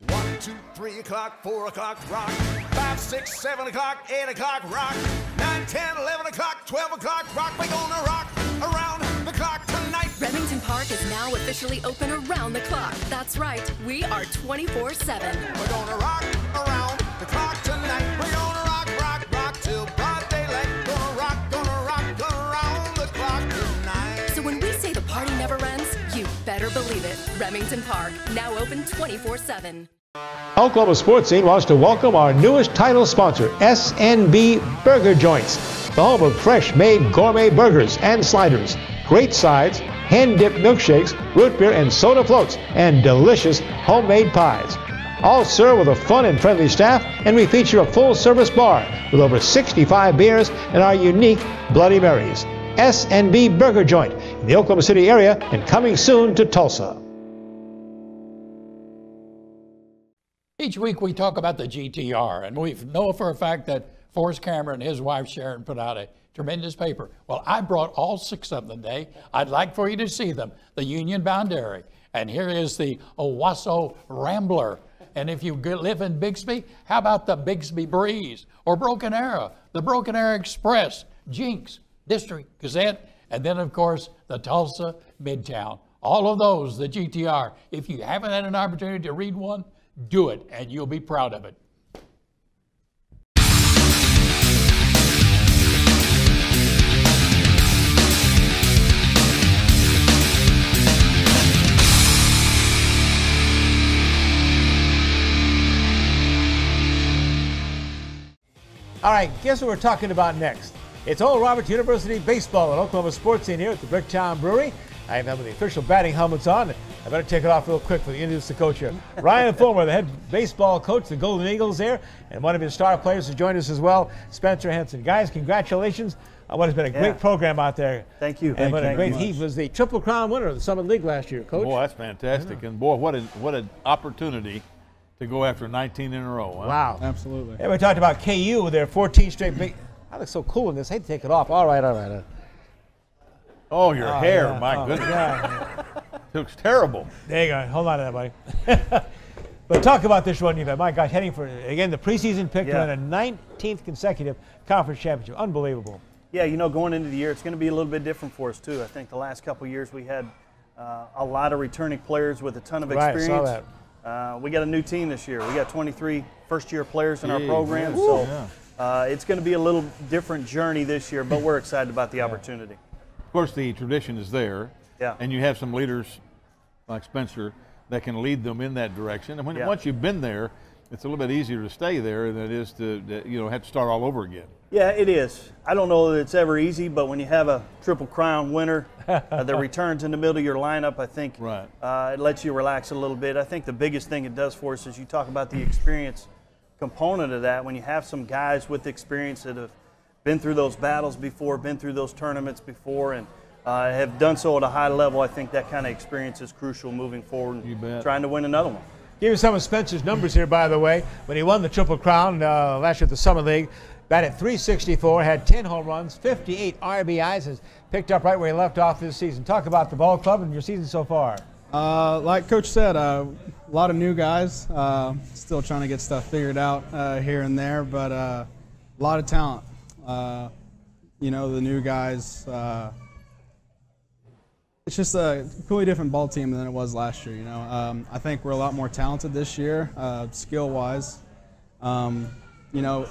1, 2, 3 o'clock, 4 o'clock, rock. 5, 6, 7 o'clock, 8 o'clock, rock. 9, 10, 11 o'clock, 12 o'clock, rock. We're gonna rock around the clock tonight. Remington Park is now officially open around the clock. That's right, we are 24/7. We're gonna rock around the clock tonight. We're gonna rock, rock, rock till broad daylight. Gonna rock around the clock tonight. So when we say the party never ends, you better believe it. Remington Park, now open 24/7. Oklahoma Sports Scene wants to welcome our newest title sponsor, SNB Burger Joints, the home of fresh-made gourmet burgers and sliders, great sides, hand-dipped milkshakes, root beer and soda floats, and delicious homemade pies. All served with a fun and friendly staff, and we feature a full-service bar with over 65 beers and our unique Bloody Marys. SNB Burger Joint in the Oklahoma City area and coming soon to Tulsa. Each week we talk about the GTR, and we know for a fact that Forrest Cameron and his wife Sharon put out a tremendous paper. Well, I brought all 6 of them today. I'd like for you to see them. The Union Boundary, and here is the Owasso Rambler. And if you live in Bixby, how about the Bixby Breeze or Broken Arrow, the Broken Arrow Express, Jinx, District Gazette, and then of course the Tulsa Midtown. All of those, the GTR. If you haven't had an opportunity to read one, do it, and you'll be proud of it. All right, guess what we're talking about next? It's ORU Roberts University baseball at Oklahoma Sports Scene here at the Bricktown Brewery. I have the official batting helmets on. I better take it off real quick for the introduce the coach here. Ryan Fulmer, the head baseball coach, the Golden Eagles there, and one of his star players has joined us as well, Spencer Henson. Guys, congratulations on what has been a great program out there. Thank you. And what a great, he was the Triple Crown winner of the Summit League last year, Coach. Boy, that's fantastic. And boy, what an opportunity to go after 19 in a row. Huh? Wow. Absolutely. And we talked about KU with their 14 straight big. I look so cool in this. I hate to take it off. All right. Oh, your hair, my goodness. Yeah. It looks terrible. There you go. Hold on to that, buddy. But talk about this run you've had. My gosh, heading for, again, the preseason pick to win a 19th consecutive conference championship. Unbelievable. Yeah, you know, going into the year, it's going to be a little bit different for us, too. I think the last couple of years we had a lot of returning players with a ton of experience. Right, saw that. We got a new team this year. We got 23 first-year players in our program, it's going to be a little different journey this year, but we're excited about the opportunity. Of course, the tradition is there, and you have some leaders like Spencer that can lead them in that direction. And once you've been there, it's a little bit easier to stay there than it is to have to start all over again. Yeah, it is. I don't know that it's ever easy, but when you have a Triple Crown winner that returns in the middle of your lineup, I think it lets you relax a little bit. I think the biggest thing it does for us is you talk about the experience component of that. When you have some guys with experience that have been through those battles before, been through those tournaments before, and have done so at a high level, I think that kind of experience is crucial moving forward and trying to win another one. Give you some of Spencer's numbers here, by the way. When he won the Triple Crown last year at the Summer League, batted .364, had 10 home runs, 58 RBIs, has picked up right where he left off this season. Talk about the ball club and your season so far. Like Coach said, a lot of new guys, still trying to get stuff figured out here and there, but a lot of talent. The new guys, it's just a completely different ball team than it was last year. You know, I think we're a lot more talented this year, skill-wise. You know,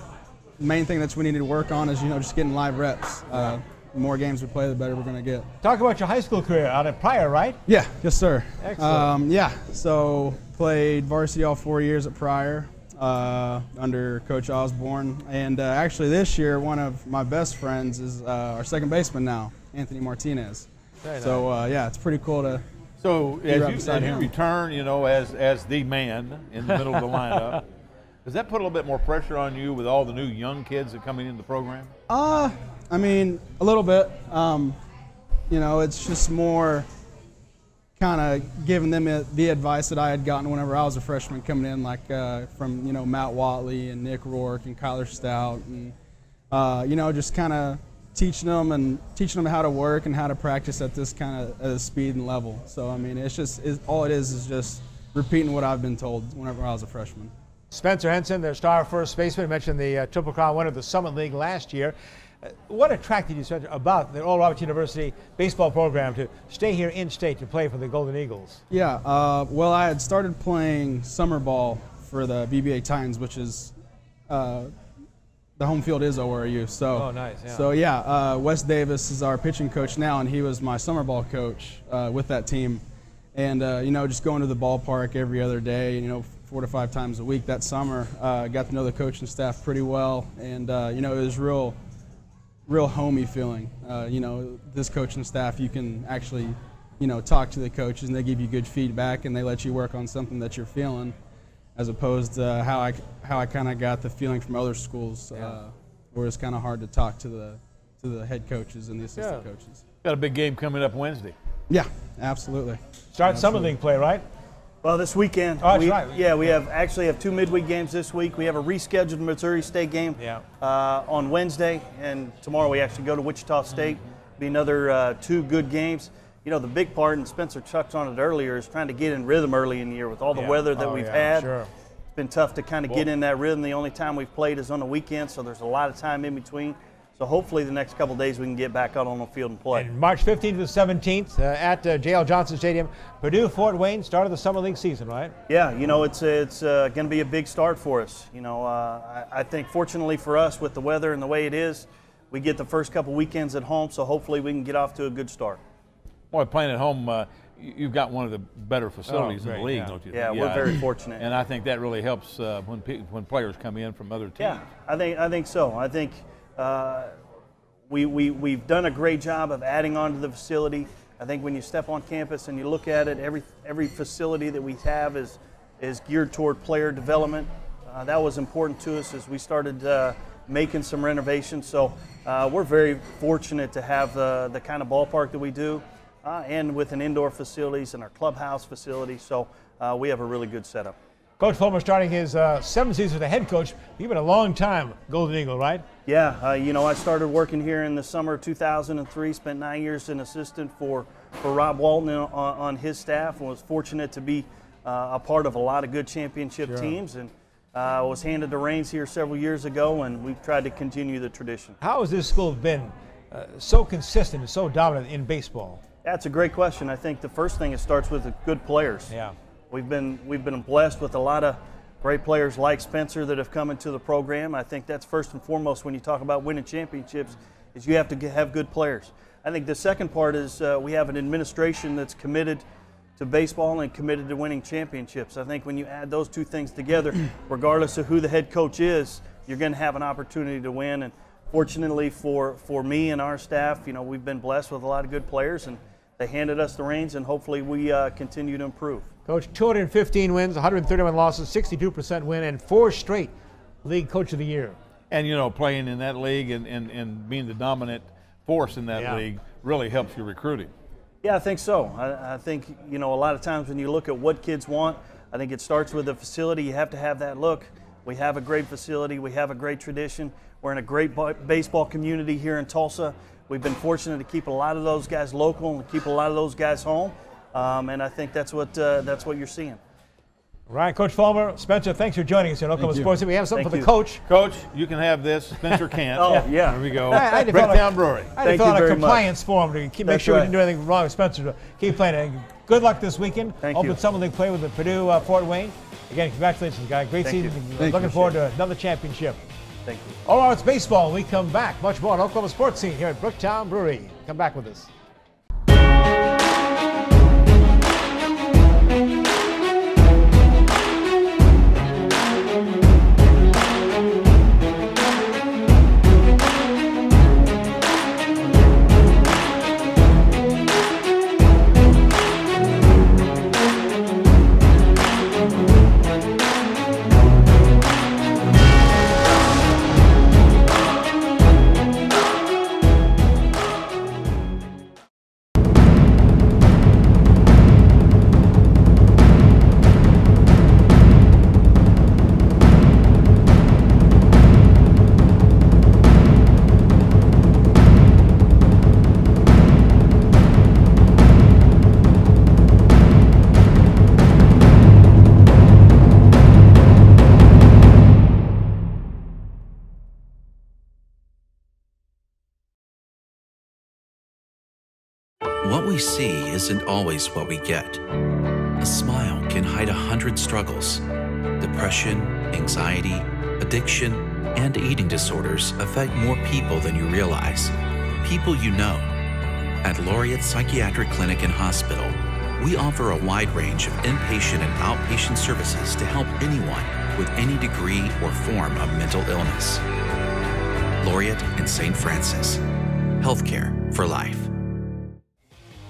the main thing that we need to work on is, you know, just getting live reps. The more games we play, the better we're going to get. Talk about your high school career out at Pryor, right? Yeah, yes, sir. Excellent. Yeah, so played varsity all 4 years at Pryor under Coach Osborne. And actually this year, one of my best friends is our second baseman now, Anthony Martinez. Very so nice. yeah, it's pretty cool to So be right as beside you him. return, you know, as the man in the middle of the lineup, does that put a little bit more pressure on you with all the new young kids that are coming into the program? I mean, a little bit. You know, it's just more kind of giving them the advice that I had gotten whenever I was a freshman coming in, like from, you know, Matt Watley and Nick Rourke and Kyler Stout, and you know, just kind of teaching them how to work and how to practice at this kind of speed and level. So I mean, all it is just repeating what I've been told whenever I was a freshman. Spencer Henson, their star first baseman, mentioned the Triple Crown winner of the Summit League last year. What attracted you, Spencer, about the Oral Roberts University baseball program to stay here in state to play for the Golden Eagles? Yeah, well, I had started playing summer ball for the BBA Titans, which is the home field is ORU. So, oh, nice. Yeah. So yeah, Wes Davis is our pitching coach now, and he was my summer ball coach with that team. And you know, just going to the ballpark every other day, you know, 4 to 5 times a week that summer, got to know the coaching staff pretty well, and you know, it was real homey feeling. You know, this coaching staff, you can actually, you know, talk to the coaches and they give you good feedback and they let you work on something that you're feeling, as opposed to how I kind of got the feeling from other schools, where it's kind of hard to talk to the head coaches and the assistant coaches. Got a big game coming up Wednesday. Yeah, absolutely. Start Summer League play, right? Well, this weekend, oh, that's right. Yeah, we actually have 2 midweek games this week. We have a rescheduled Missouri State game on Wednesday, and tomorrow we actually go to Wichita State. Be another 2 good games. You know, the big part, and Spencer touched on it earlier, is trying to get in rhythm early in the year with all the weather that we've had. Sure. It's been tough to kind of get in that rhythm. The only time we've played is on the weekend, so there's a lot of time in between. So hopefully the next couple of days we can get back out on the field and play. And March 15th to the 17th at J.L. Johnson Stadium, Purdue Fort Wayne, start of the Summer League season, right? Yeah, you know, it's going to be a big start for us. You know, I think fortunately for us with the weather and the way it is, we get the first couple weekends at home, so hopefully we can get off to a good start. Boy, playing at home, you've got one of the better facilities in the league, don't you? Yeah, we're very fortunate. And I think that really helps when players come in from other teams. Yeah, I think so. I think we've done a great job of adding on to the facility. I think when you step on campus and you look at it, every facility that we have is geared toward player development. That was important to us as we started making some renovations. So we're very fortunate to have the kind of ballpark that we do, and with an indoor facilities and our clubhouse facility. So we have a really good setup. Coach Fulmer starting his 7th season as a head coach. You've been a long time Golden Eagle, right? Yeah, you know, I started working here in the summer of 2003, spent 9 years as an assistant for Rob Walton on his staff, and was fortunate to be a part of a lot of good championship teams, and was handed the reins here several years ago, and we've tried to continue the tradition. How has this school been so consistent and so dominant in baseball? That's a great question. I think the first thing, it starts with the good players. Yeah. We've been blessed with a lot of great players like Spencer that have come into the program. I think that's first and foremost when you talk about winning championships, is you have to have good players. I think the second part is we have an administration that's committed to baseball and committed to winning championships. I think when you add those 2 things together, regardless of who the head coach is, you're going to have an opportunity to win. And fortunately for me and our staff, you know, we've been blessed with a lot of good players, and they handed us the reins, and hopefully we continue to improve. Coach, 215 wins, 131 losses, 62% win, and 4 straight league coach of the year. And, you know, playing in that league and being the dominant force in that league really helps your recruiting. Yeah, I think so. I think, you know, a lot of times when you look at what kids want, I think it starts with the facility. You have to have that look. We have a great facility. We have a great tradition. We're in a great baseball community here in Tulsa. We've been fortunate to keep a lot of those guys local and keep a lot of those guys home. And I think that's what you're seeing. Right, Coach Fulmer, Spencer, thanks for joining us here on Oklahoma Sports. We have something for the coach. Coach, you can have this. Spencer can't. Oh, yeah. There we go. I Bricktown Brewery. I had to fill out a compliance form to make sure we didn't do anything wrong with Spencer. Keep playing. Good luck this weekend. Open Summer League play with the Purdue Fort Wayne. Again, congratulations, guys. Great season. Looking forward to another championship. Thank you. All right, it's baseball. We come back. Much more on Oklahoma Sports Scene here at Bricktown Brewery. Come back with us. What we see isn't always what we get. A smile can hide 100 struggles. Depression, anxiety, addiction, and eating disorders affect more people than you realize. People you know. At Laureate Psychiatric Clinic and Hospital, we offer a wide range of inpatient and outpatient services to help anyone with any degree or form of mental illness. Laureate and St. Francis. Healthcare for life.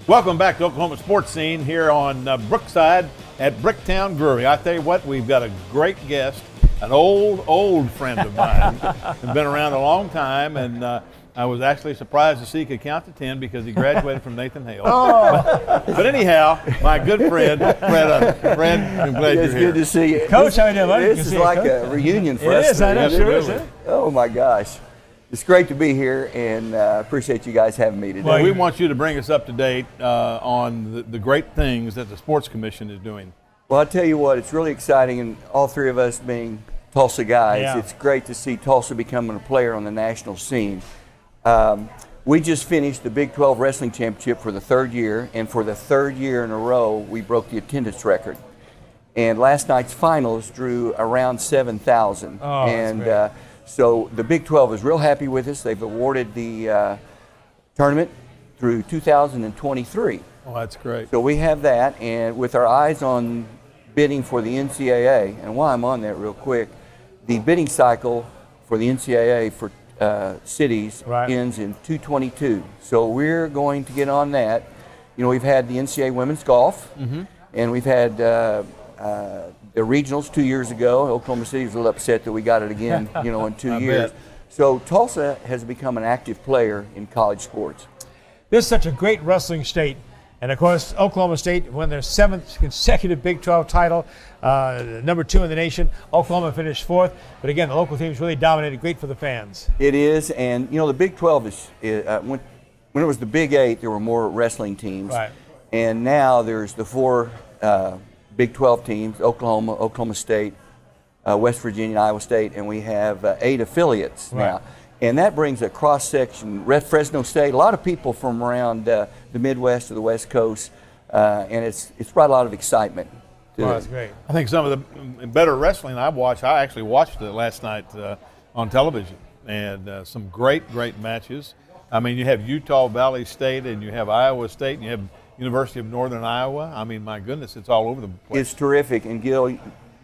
Welcome back to Oklahoma Sports Scene here on Brookside at Bricktown Brewery. I tell you what, we've got a great guest, an old friend of mine. He's been around a long time, and I was actually surprised to see he could count to 10 because he graduated from Nathan Hale. Oh. But anyhow, my good friend, Fred, I'm glad you're here. It's good to see you. Coach, how are you doing? This is like a reunion for us. It is, I know, sure is. Oh my gosh. It's great to be here, and appreciate you guys having me today. Well, we want you to bring us up to date on the great things that the Sports Commission is doing. Well, I'll tell you what, it's really exciting, and all three of us being Tulsa guys, it's great to see Tulsa becoming a player on the national scene. We just finished the Big 12 Wrestling Championship for the third year, and for the third year in a row, we broke the attendance record. And last night's finals drew around 7,000. Oh, and that's great. So the Big 12 is real happy with us. They've awarded the tournament through 2023. Oh, that's great. So we have that, and with our eyes on bidding for the NCAA, and while I'm on that real quick, the bidding cycle for the NCAA for cities ends in 2022. So we're going to get on that. You know, we've had the NCAA women's golf, and we've had the regionals 2 years ago. Oklahoma City was a little upset that we got it again, you know, in 2 years. So Tulsa has become an active player in college sports. This is such a great wrestling state. And of course, Oklahoma State won their 7th consecutive Big 12 title, #2 in the nation. Oklahoma finished 4th. But again, the local teams really dominated. Great for the fans. It is. And, you know, the Big 12 is, when it was the Big 8, there were more wrestling teams. Right. And now there's the 4 Big 12 teams, Oklahoma, Oklahoma State, West Virginia, and Iowa State, and we have 8 affiliates now. And that brings a cross-section, Fresno State, a lot of people from around the Midwest to the West Coast, and it's brought a lot of excitement. Oh, that's great. I think some of the better wrestling I've watched, I actually watched it last night on television, and some great matches. I mean, you have Utah Valley State, and you have Iowa State, and you have University of Northern Iowa. I mean, my goodness, it's all over the place. It's terrific. And Gil,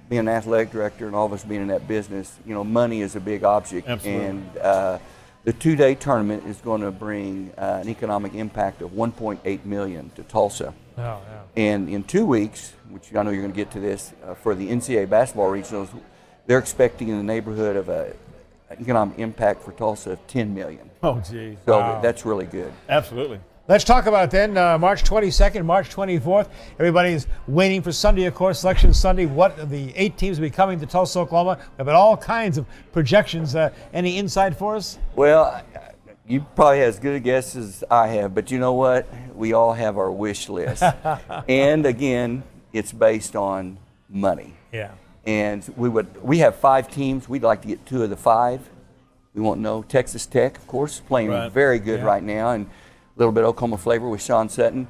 being an athletic director and all of us being in that business, you know, money is a big object. Absolutely. And the 2-day tournament is going to bring an economic impact of $1.8 million to Tulsa. Oh, yeah. And in 2 weeks, which I know you're going to get to this, for the NCAA basketball regionals, they're expecting in the neighborhood of an economic impact for Tulsa of $10 million. Oh, gee. So that's really good. Absolutely. Let's talk about it then. March 22nd, March 24th. Everybody's waiting for Sunday, of course, Selection Sunday. What the 8 teams will be coming to Tulsa, Oklahoma. We've got all kinds of projections. Any insight for us? Well, you probably have as good a guess as I have, but you know what? We all have our wish list. And again, it's based on money. Yeah. And we have 5 teams. We'd like to get 2 of the 5. We won't know. Texas Tech, of course, playing very good right now, and a little bit Oklahoma flavor with Sean Sutton.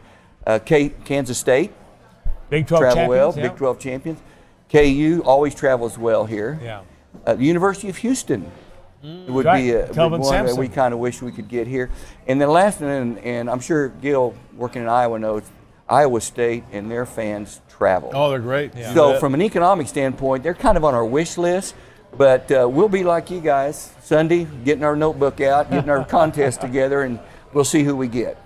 Kansas State, Big 12 travel champions, well, Big 12 champions. KU always travels well here. Yeah. The University of Houston would be a big one that we kind of wish we could get here. And then last, and I'm sure Gil, working in Iowa, knows Iowa State and their fans travel. Oh, they're great. Yeah. So from an economic standpoint, they're kind of on our wish list. But we'll be like you guys, Sunday, getting our notebook out, getting our contest together, and we'll see who we get.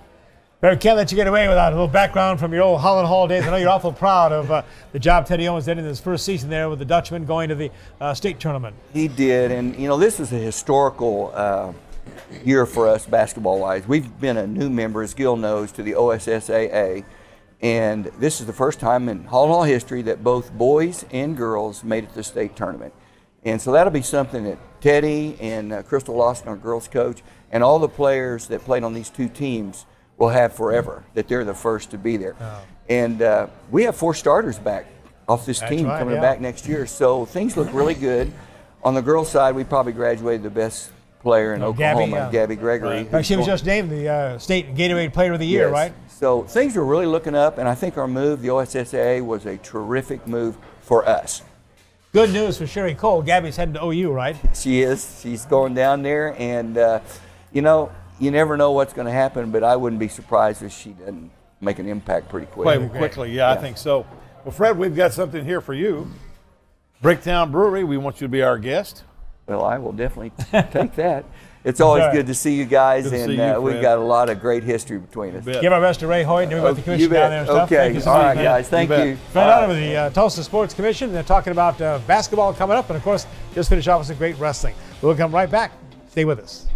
But we can't let you get away without a little background from your old Holland Hall days. I know you're awful proud of the job Teddy Owens did in his first season there with the Dutchman going to the state tournament. He did, and you know, this is a historical year for us basketball-wise. We've been a new member, as Gil knows, to the OSSAA, and this is the first time in Holland Hall history that both boys and girls made it to the state tournament. And so that'll be something that Teddy and Crystal Lawson, our girls coach, and all the players that played on these 2 teams will have forever, that they're the first to be there. Oh. And we have 4 starters back off this team coming back next year. So things look really good. On the girls' side, we probably graduated the best player in Oklahoma, Gabby Gregory. She was just named the State Gatorade Player of the Year, right? So things are really looking up, and I think our move, the OSSAA, was a terrific move for us. Good news for Sherry Cole. Gabby's heading to OU, right? She is. She's going down there, and you know, you never know what's going to happen, but I wouldn't be surprised if she doesn't make an impact pretty quickly. Quite quickly, yeah, I think so. Well, Fred, we've got something here for you. Bricktown Brewery, we want you to be our guest. Well, I will definitely take that. It's always good to see you guys, and we've got a lot of great history between us. Give our best to Ray Hoyt and everybody at the commission down there and stuff. Okay, all right, guys, thank you. Fred out of the Tulsa Sports Commission. They're talking about basketball coming up, and of course, just finish off with some great wrestling. We'll come right back. Stay with us.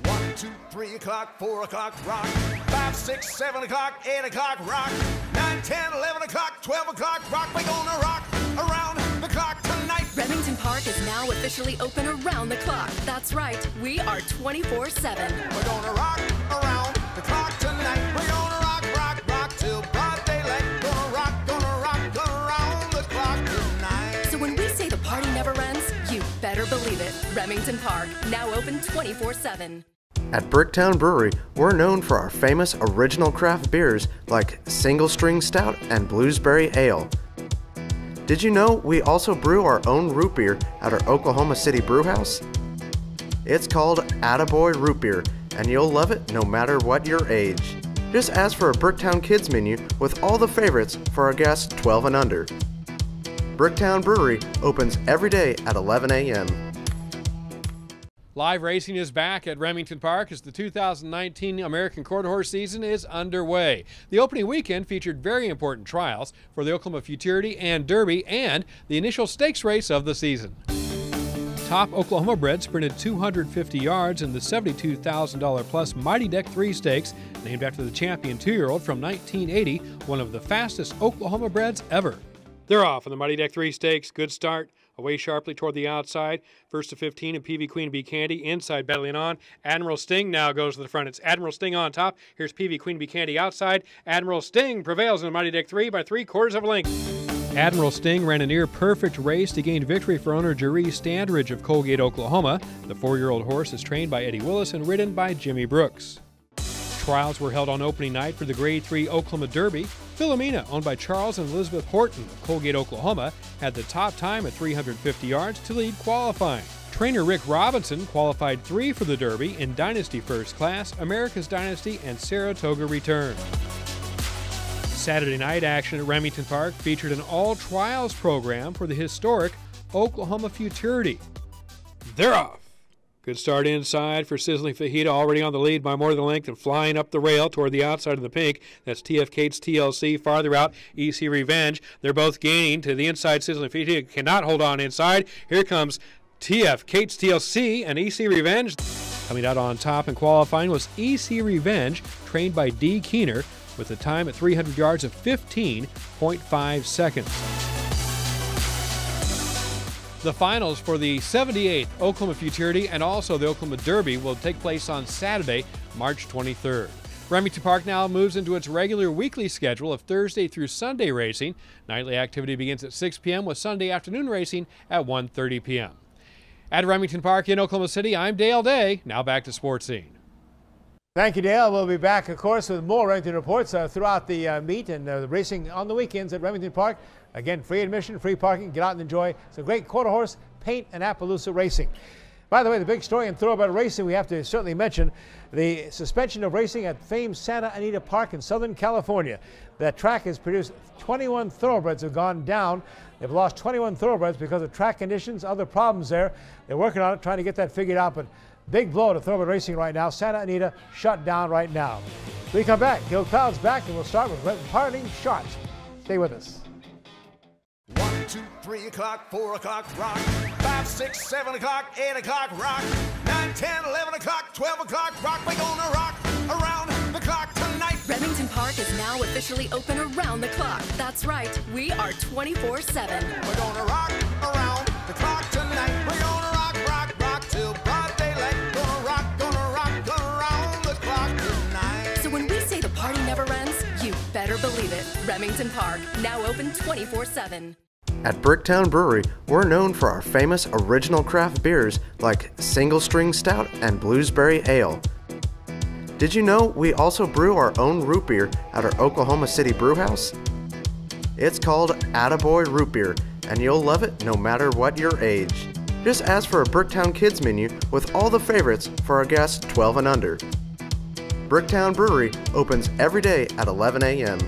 1, 2, 3 o'clock, 4 o'clock, rock. 5, 6, 7 o'clock, 8 o'clock, rock. 9, 10, 11 o'clock, 12 o'clock, rock. We're gonna rock around the clock tonight. Remington Park is now officially open around the clock. That's right, we are 24/7. We're gonna rock around the clock tonight. We're gonna rock till broad daylight. Gonna rock around the clock tonight. So when we say the party never ends, you better believe it. Remington Park, now open 24/7. At Bricktown Brewery, we're known for our famous original craft beers like Single String Stout and Bluesberry Ale. Did you know we also brew our own root beer at our Oklahoma City brew house? It's called Attaboy Root Beer, and you'll love it no matter what your age. Just ask for a Bricktown Kids menu with all the favorites for our guests 12 and under. Bricktown Brewery opens every day at 11 a.m. Live racing is back at Remington Park as the 2019 American Quarter Horse season is underway. The opening weekend featured very important trials for the Oklahoma Futurity and Derby and the initial stakes race of the season. Top Oklahoma bred sprinted 250 yards in the $72,000 plus Mighty Deck 3 Stakes, named after the champion 2-year-old from 1980, one of the fastest Oklahoma breds ever. They're off in the Mighty Deck 3 Stakes. Good start. Away sharply toward the outside. First to 15 and PV Queen Bee Candy inside battling on. Admiral Sting now goes to the front. It's Admiral Sting on top. Here's PV Queen Bee Candy outside. Admiral Sting prevails in the Mighty Deck 3 by 3/4 of a length. Admiral Sting ran a near-perfect race to gain victory for owner Jeree Standridge of Colgate, Oklahoma. The 4-year-old horse is trained by Eddie Willis and ridden by Jimmy Brooks. Trials were held on opening night for the Grade 3 Oklahoma Derby. Philomena, owned by Charles and Elizabeth Horton of Colgate, Oklahoma, had the top time at 350 yards to lead qualifying. Trainer Rick Robinson qualified 3 for the Derby in Dynasty First Class, America's Dynasty, and Saratoga Return. Saturday night action at Remington Park featured an all-trials program for the historic Oklahoma Futurity. They're off. Good start inside for Sizzling Fajita, already on the lead by more than a length and flying up the rail toward the outside of the pink. That's TF Cates TLC. Farther out, EC Revenge. They're both gaining to the inside. Sizzling Fajita cannot hold on inside. Here comes TF Cates TLC and EC Revenge. Coming out on top and qualifying was EC Revenge, trained by D. Keener, with a time at 300 yards of 15.5 seconds. The finals for the 78th Oklahoma Futurity and also the Oklahoma Derby will take place on Saturday, March 23rd. Remington Park now moves into its regular weekly schedule of Thursday through Sunday racing. Nightly activity begins at 6 p.m. with Sunday afternoon racing at 1:30 p.m. At Remington Park in Oklahoma City, I'm Dale Day. Now back to Sportscene. Thank you, Dale. We'll be back, of course, with more Remington reports throughout the meet and the racing on the weekends at Remington Park. Again, free admission, free parking. Get out and enjoy some great quarter horse, paint, and Appaloosa racing. By the way, the big story in thoroughbred racing, we have to certainly mention the suspension of racing at famed Santa Anita Park in Southern California. That track has produced 21 thoroughbreds have gone down. They've lost 21 thoroughbreds because of track conditions, other problems there. They're working on it, trying to get that figured out, but big blow to thoroughbred racing right now. Santa Anita shut down right now. When we come back, Gil Cloud's back, and we'll start with parting shots. Stay with us. 1, 2, 3 o'clock, 4 o'clock, rock. 5, 6, 7 o'clock, 8 o'clock, rock. 9, 10, 11 o'clock, 12 o'clock, rock. We're gonna rock around the clock tonight. Remington Park is now officially open around the clock. That's right, we are 24/7. We're gonna rock around the clock tonight. We're gonna rock till broad daylight. Gonna rock around the clock tonight. So when we say the party never ends, you better believe it. Remington Park, now open 24/7. At Bricktown Brewery, we're known for our famous original craft beers like Single String Stout and Bluesberry Ale. Did you know we also brew our own root beer at our Oklahoma City brew house? It's called Attaboy Root Beer, and you'll love it no matter what your age. Just ask for a Bricktown Kids menu with all the favorites for our guests 12 and under. Bricktown Brewery opens every day at 11 a.m.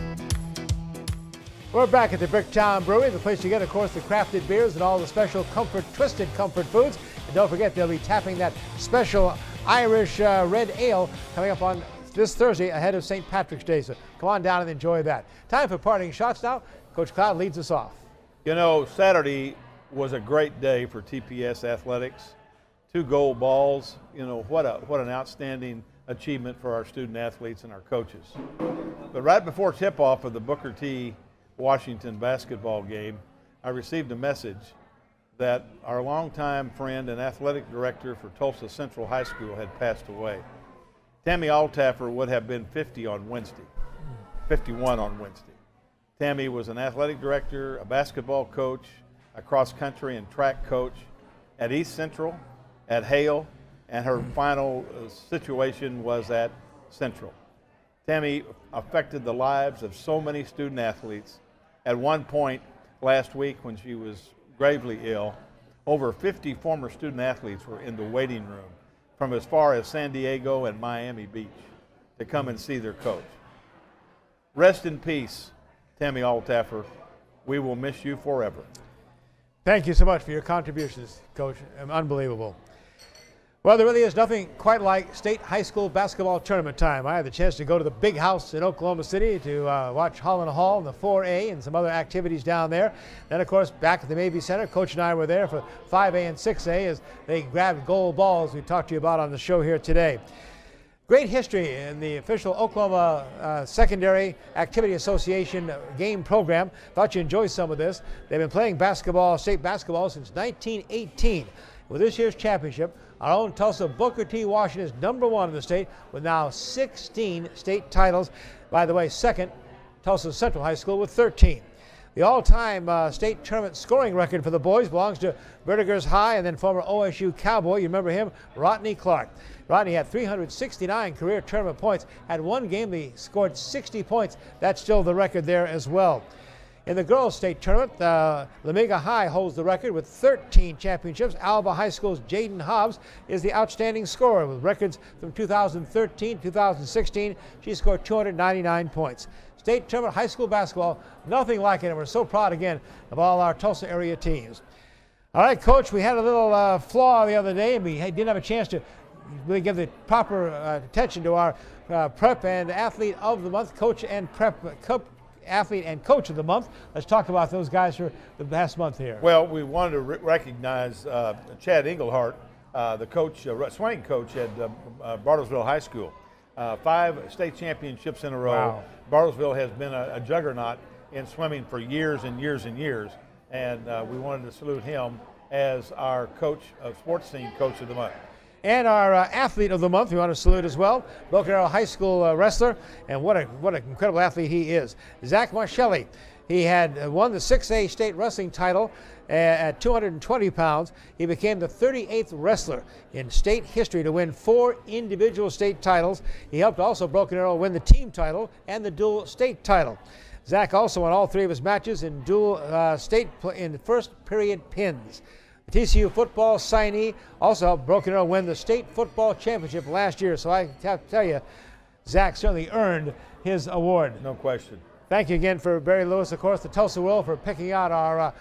We're back at the Bricktown Brewery, the place to get, of course, the crafted beers and all the special twisted comfort foods. And don't forget, they'll be tapping that special Irish red ale coming up on this Thursday ahead of St. Patrick's Day. So come on down and enjoy that. Time for parting shots now. Coach Cloud leads us off. You know, Saturday was a great day for TPS athletics. 2 gold balls. You know, what an outstanding achievement for our student athletes and our coaches. But right before tip-off of the Booker T. Washington basketball game, I received a message that our longtime friend and athletic director for Tulsa Central High School had passed away. Tammy Altaffer would have been 50 on Wednesday, 51 on Wednesday. Tammy was an athletic director, a basketball coach, a cross-country and track coach at East Central, at Hale, and her final situation was at Central. Tammy affected the lives of so many student athletes. At one point last week when she was gravely ill, over 50 former student athletes were in the waiting room from as far as San Diego and Miami Beach to come and see their coach. Rest in peace, Tammy Altaffer. We will miss you forever. Thank you so much for your contributions, Coach. Unbelievable. Well, there really is nothing quite like state high school basketball tournament time. I had the chance to go to the big house in Oklahoma City to watch Holland Hall and the 4A and some other activities down there. Then, of course, back at the Mabee Center, Coach and I were there for 5A and 6A as they grabbed gold balls we talked to you about on the show here today. Great history in the official Oklahoma Secondary Activity Association game program. Thought you'd enjoy some of this. They've been playing basketball, state basketball, since 1918. With this year's championship, our own Tulsa Booker T. Washington is #1 in the state with now 16 state titles. By the way, second, Tulsa Central High School with 13. The all-time state tournament scoring record for the boys belongs to Verdigers High and then former OSU Cowboy. You remember him, Rodney Clark. Rodney had 369 career tournament points. Had one game he scored 60 points. That's still the record there as well. In the girls' state tournament, Lamega High holds the record with 13 championships. Alba High School's Jaden Hobbs is the outstanding scorer with records from 2013, 2016. She scored 299 points. State tournament high school basketball, nothing like it, and we're so proud again of all our Tulsa area teams. All right, Coach, we had a little flaw the other day, and we didn't have a chance to really give the proper attention to our prep and athlete of the month, coach and prep athlete and coach of the month. Let's talk about those guys for the past month here. Well, we wanted to recognize Chad Englehart, the coach, swing coach at Bartlesville High School. 5 state championships in a row. Wow. Bartlesville has been a juggernaut in swimming for years and years and years, and we wanted to salute him as our coach of Sportscene Coach of the Month. And our athlete of the month, we want to salute as well, Broken Arrow High School wrestler, and what an incredible athlete he is, Zach Marcelli. He had won the 6A state wrestling title at 220 pounds. He became the 38th wrestler in state history to win 4 individual state titles. He helped also Broken Arrow win the team title and the dual state title. Zach also won all 3 of his matches in dual state in first period pins. The TCU football signee also helped Broken Arrow win the state football championship last year. So I have to tell you, Zach certainly earned his award. No question. Thank you again for Barry Lewis, of course, the Tulsa World, for picking out our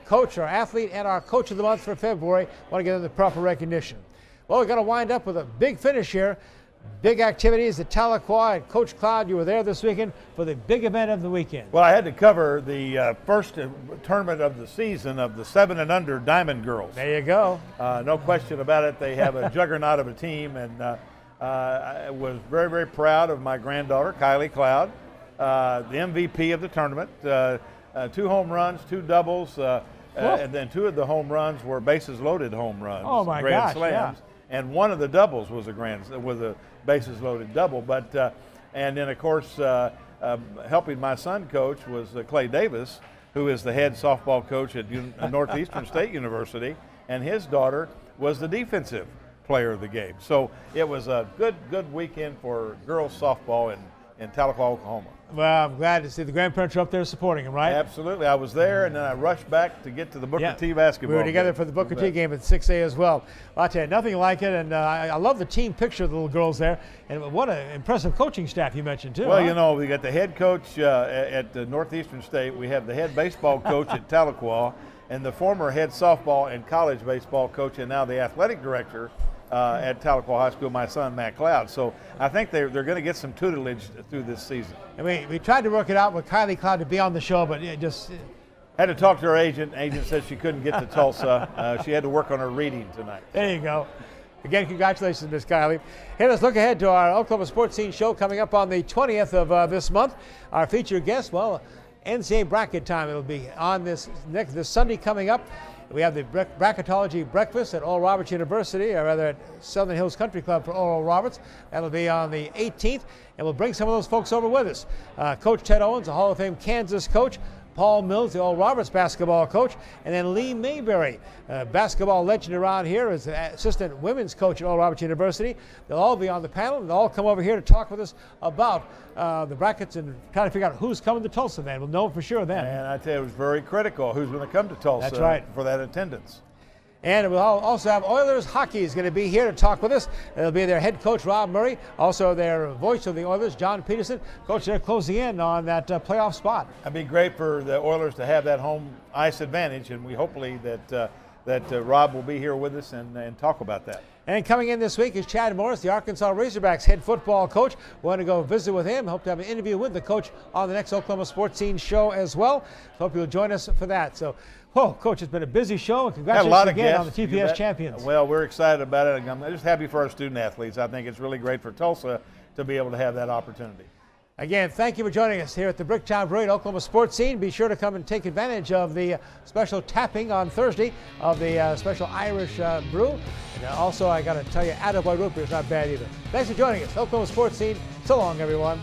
coach, our athlete, and our coach of the month for February. Want to give them the proper recognition. Well, we're going to wind up with a big finish here. Big activities at Tahlequah, and Coach Cloud, you were there this weekend for the big event of the weekend. Well, I had to cover the first tournament of the season of the 7 and under Diamond Girls. There you go. No question about it. They have a juggernaut of a team, and I was very, very proud of my granddaughter, Kylie Cloud, the MVP of the tournament. 2 home runs, 2 doubles, and then 2 of the home runs were bases loaded home runs. Oh my grand gosh! slams. Yeah. And one of the doubles was a bases loaded double. But and then of course helping my son coach was Clay Davis, who is the head softball coach at Northeastern State University, and his daughter was the defensive player of the game. So it was a good weekend for girls softball in Tahlequah, Oklahoma. Well, I'm glad to see the grandparents are up there supporting him, right? Absolutely. I was there, and then I rushed back to get to the Booker T basketball. We were together for the Booker T game at 6A as well. I'll tell you, nothing like it, and I love the team picture of the little girls there, and what an impressive coaching staff you mentioned, too. Well, huh? you know, we got the head coach at Northeastern State. We have the head baseball coach at Tahlequah, and the former head softball and college baseball coach, and now the athletic director at Tahlequah High School, my son, Matt Cloud. So I think they're going to get some tutelage through this season. I mean, we tried to work it out with Kylie Cloud to be on the show, but it just... Had to talk to her agent. Agent said she couldn't get to Tulsa. She had to work on her reading tonight. There you go. Again, congratulations, Miss Kylie. Hey, let's look ahead to our Oklahoma Sports Scene show coming up on the 20th of this month. Our featured guest, well, NCAA bracket time. It'll be on this Sunday coming up. We have the bracketology breakfast at Oral Roberts University, or rather at Southern Hills Country Club for Oral Roberts. That'll be on the 18th, and we'll bring some of those folks over with us. Coach Ted Owens, a Hall of Fame Kansas coach, Paul Mills, the Oral Roberts basketball coach, and then Lee Mayberry, basketball legend around here, is the assistant women's coach at Oral Roberts University. They'll all be on the panel, and they'll all come over here to talk with us about the brackets and try to figure out who's coming to Tulsa then. We'll know for sure then. And I tell you, it was very critical who's going to come to Tulsa. That's right. For that attendance. And we'll also have Oilers hockey is going to be here to talk with us. It'll be their head coach, Rob Murray, also their voice of the Oilers, John Peterson. Coach, they're closing in on that playoff spot. It'd be great for the Oilers to have that home ice advantage, and we hopefully that Rob will be here with us and talk about that. And coming in this week is Chad Morris, the Arkansas Razorbacks head football coach. We want to go visit with him. Hope to have an interview with the coach on the next Oklahoma Sports Scene show as well. Hope you'll join us for that. So, Coach, it's been a busy show, and congratulations again on the TPS champions. Well, we're excited about it. I'm just happy for our student athletes. I think it's really great for Tulsa to be able to have that opportunity. Again, thank you for joining us here at the Bricktown Brewery at Oklahoma Sports Scene. Be sure to come and take advantage of the special tapping on Thursday of the special Irish brew. And also, I got to tell you, Attaboy Root Beer is not bad either. Thanks for joining us. Oklahoma Sports Scene. So long, everyone.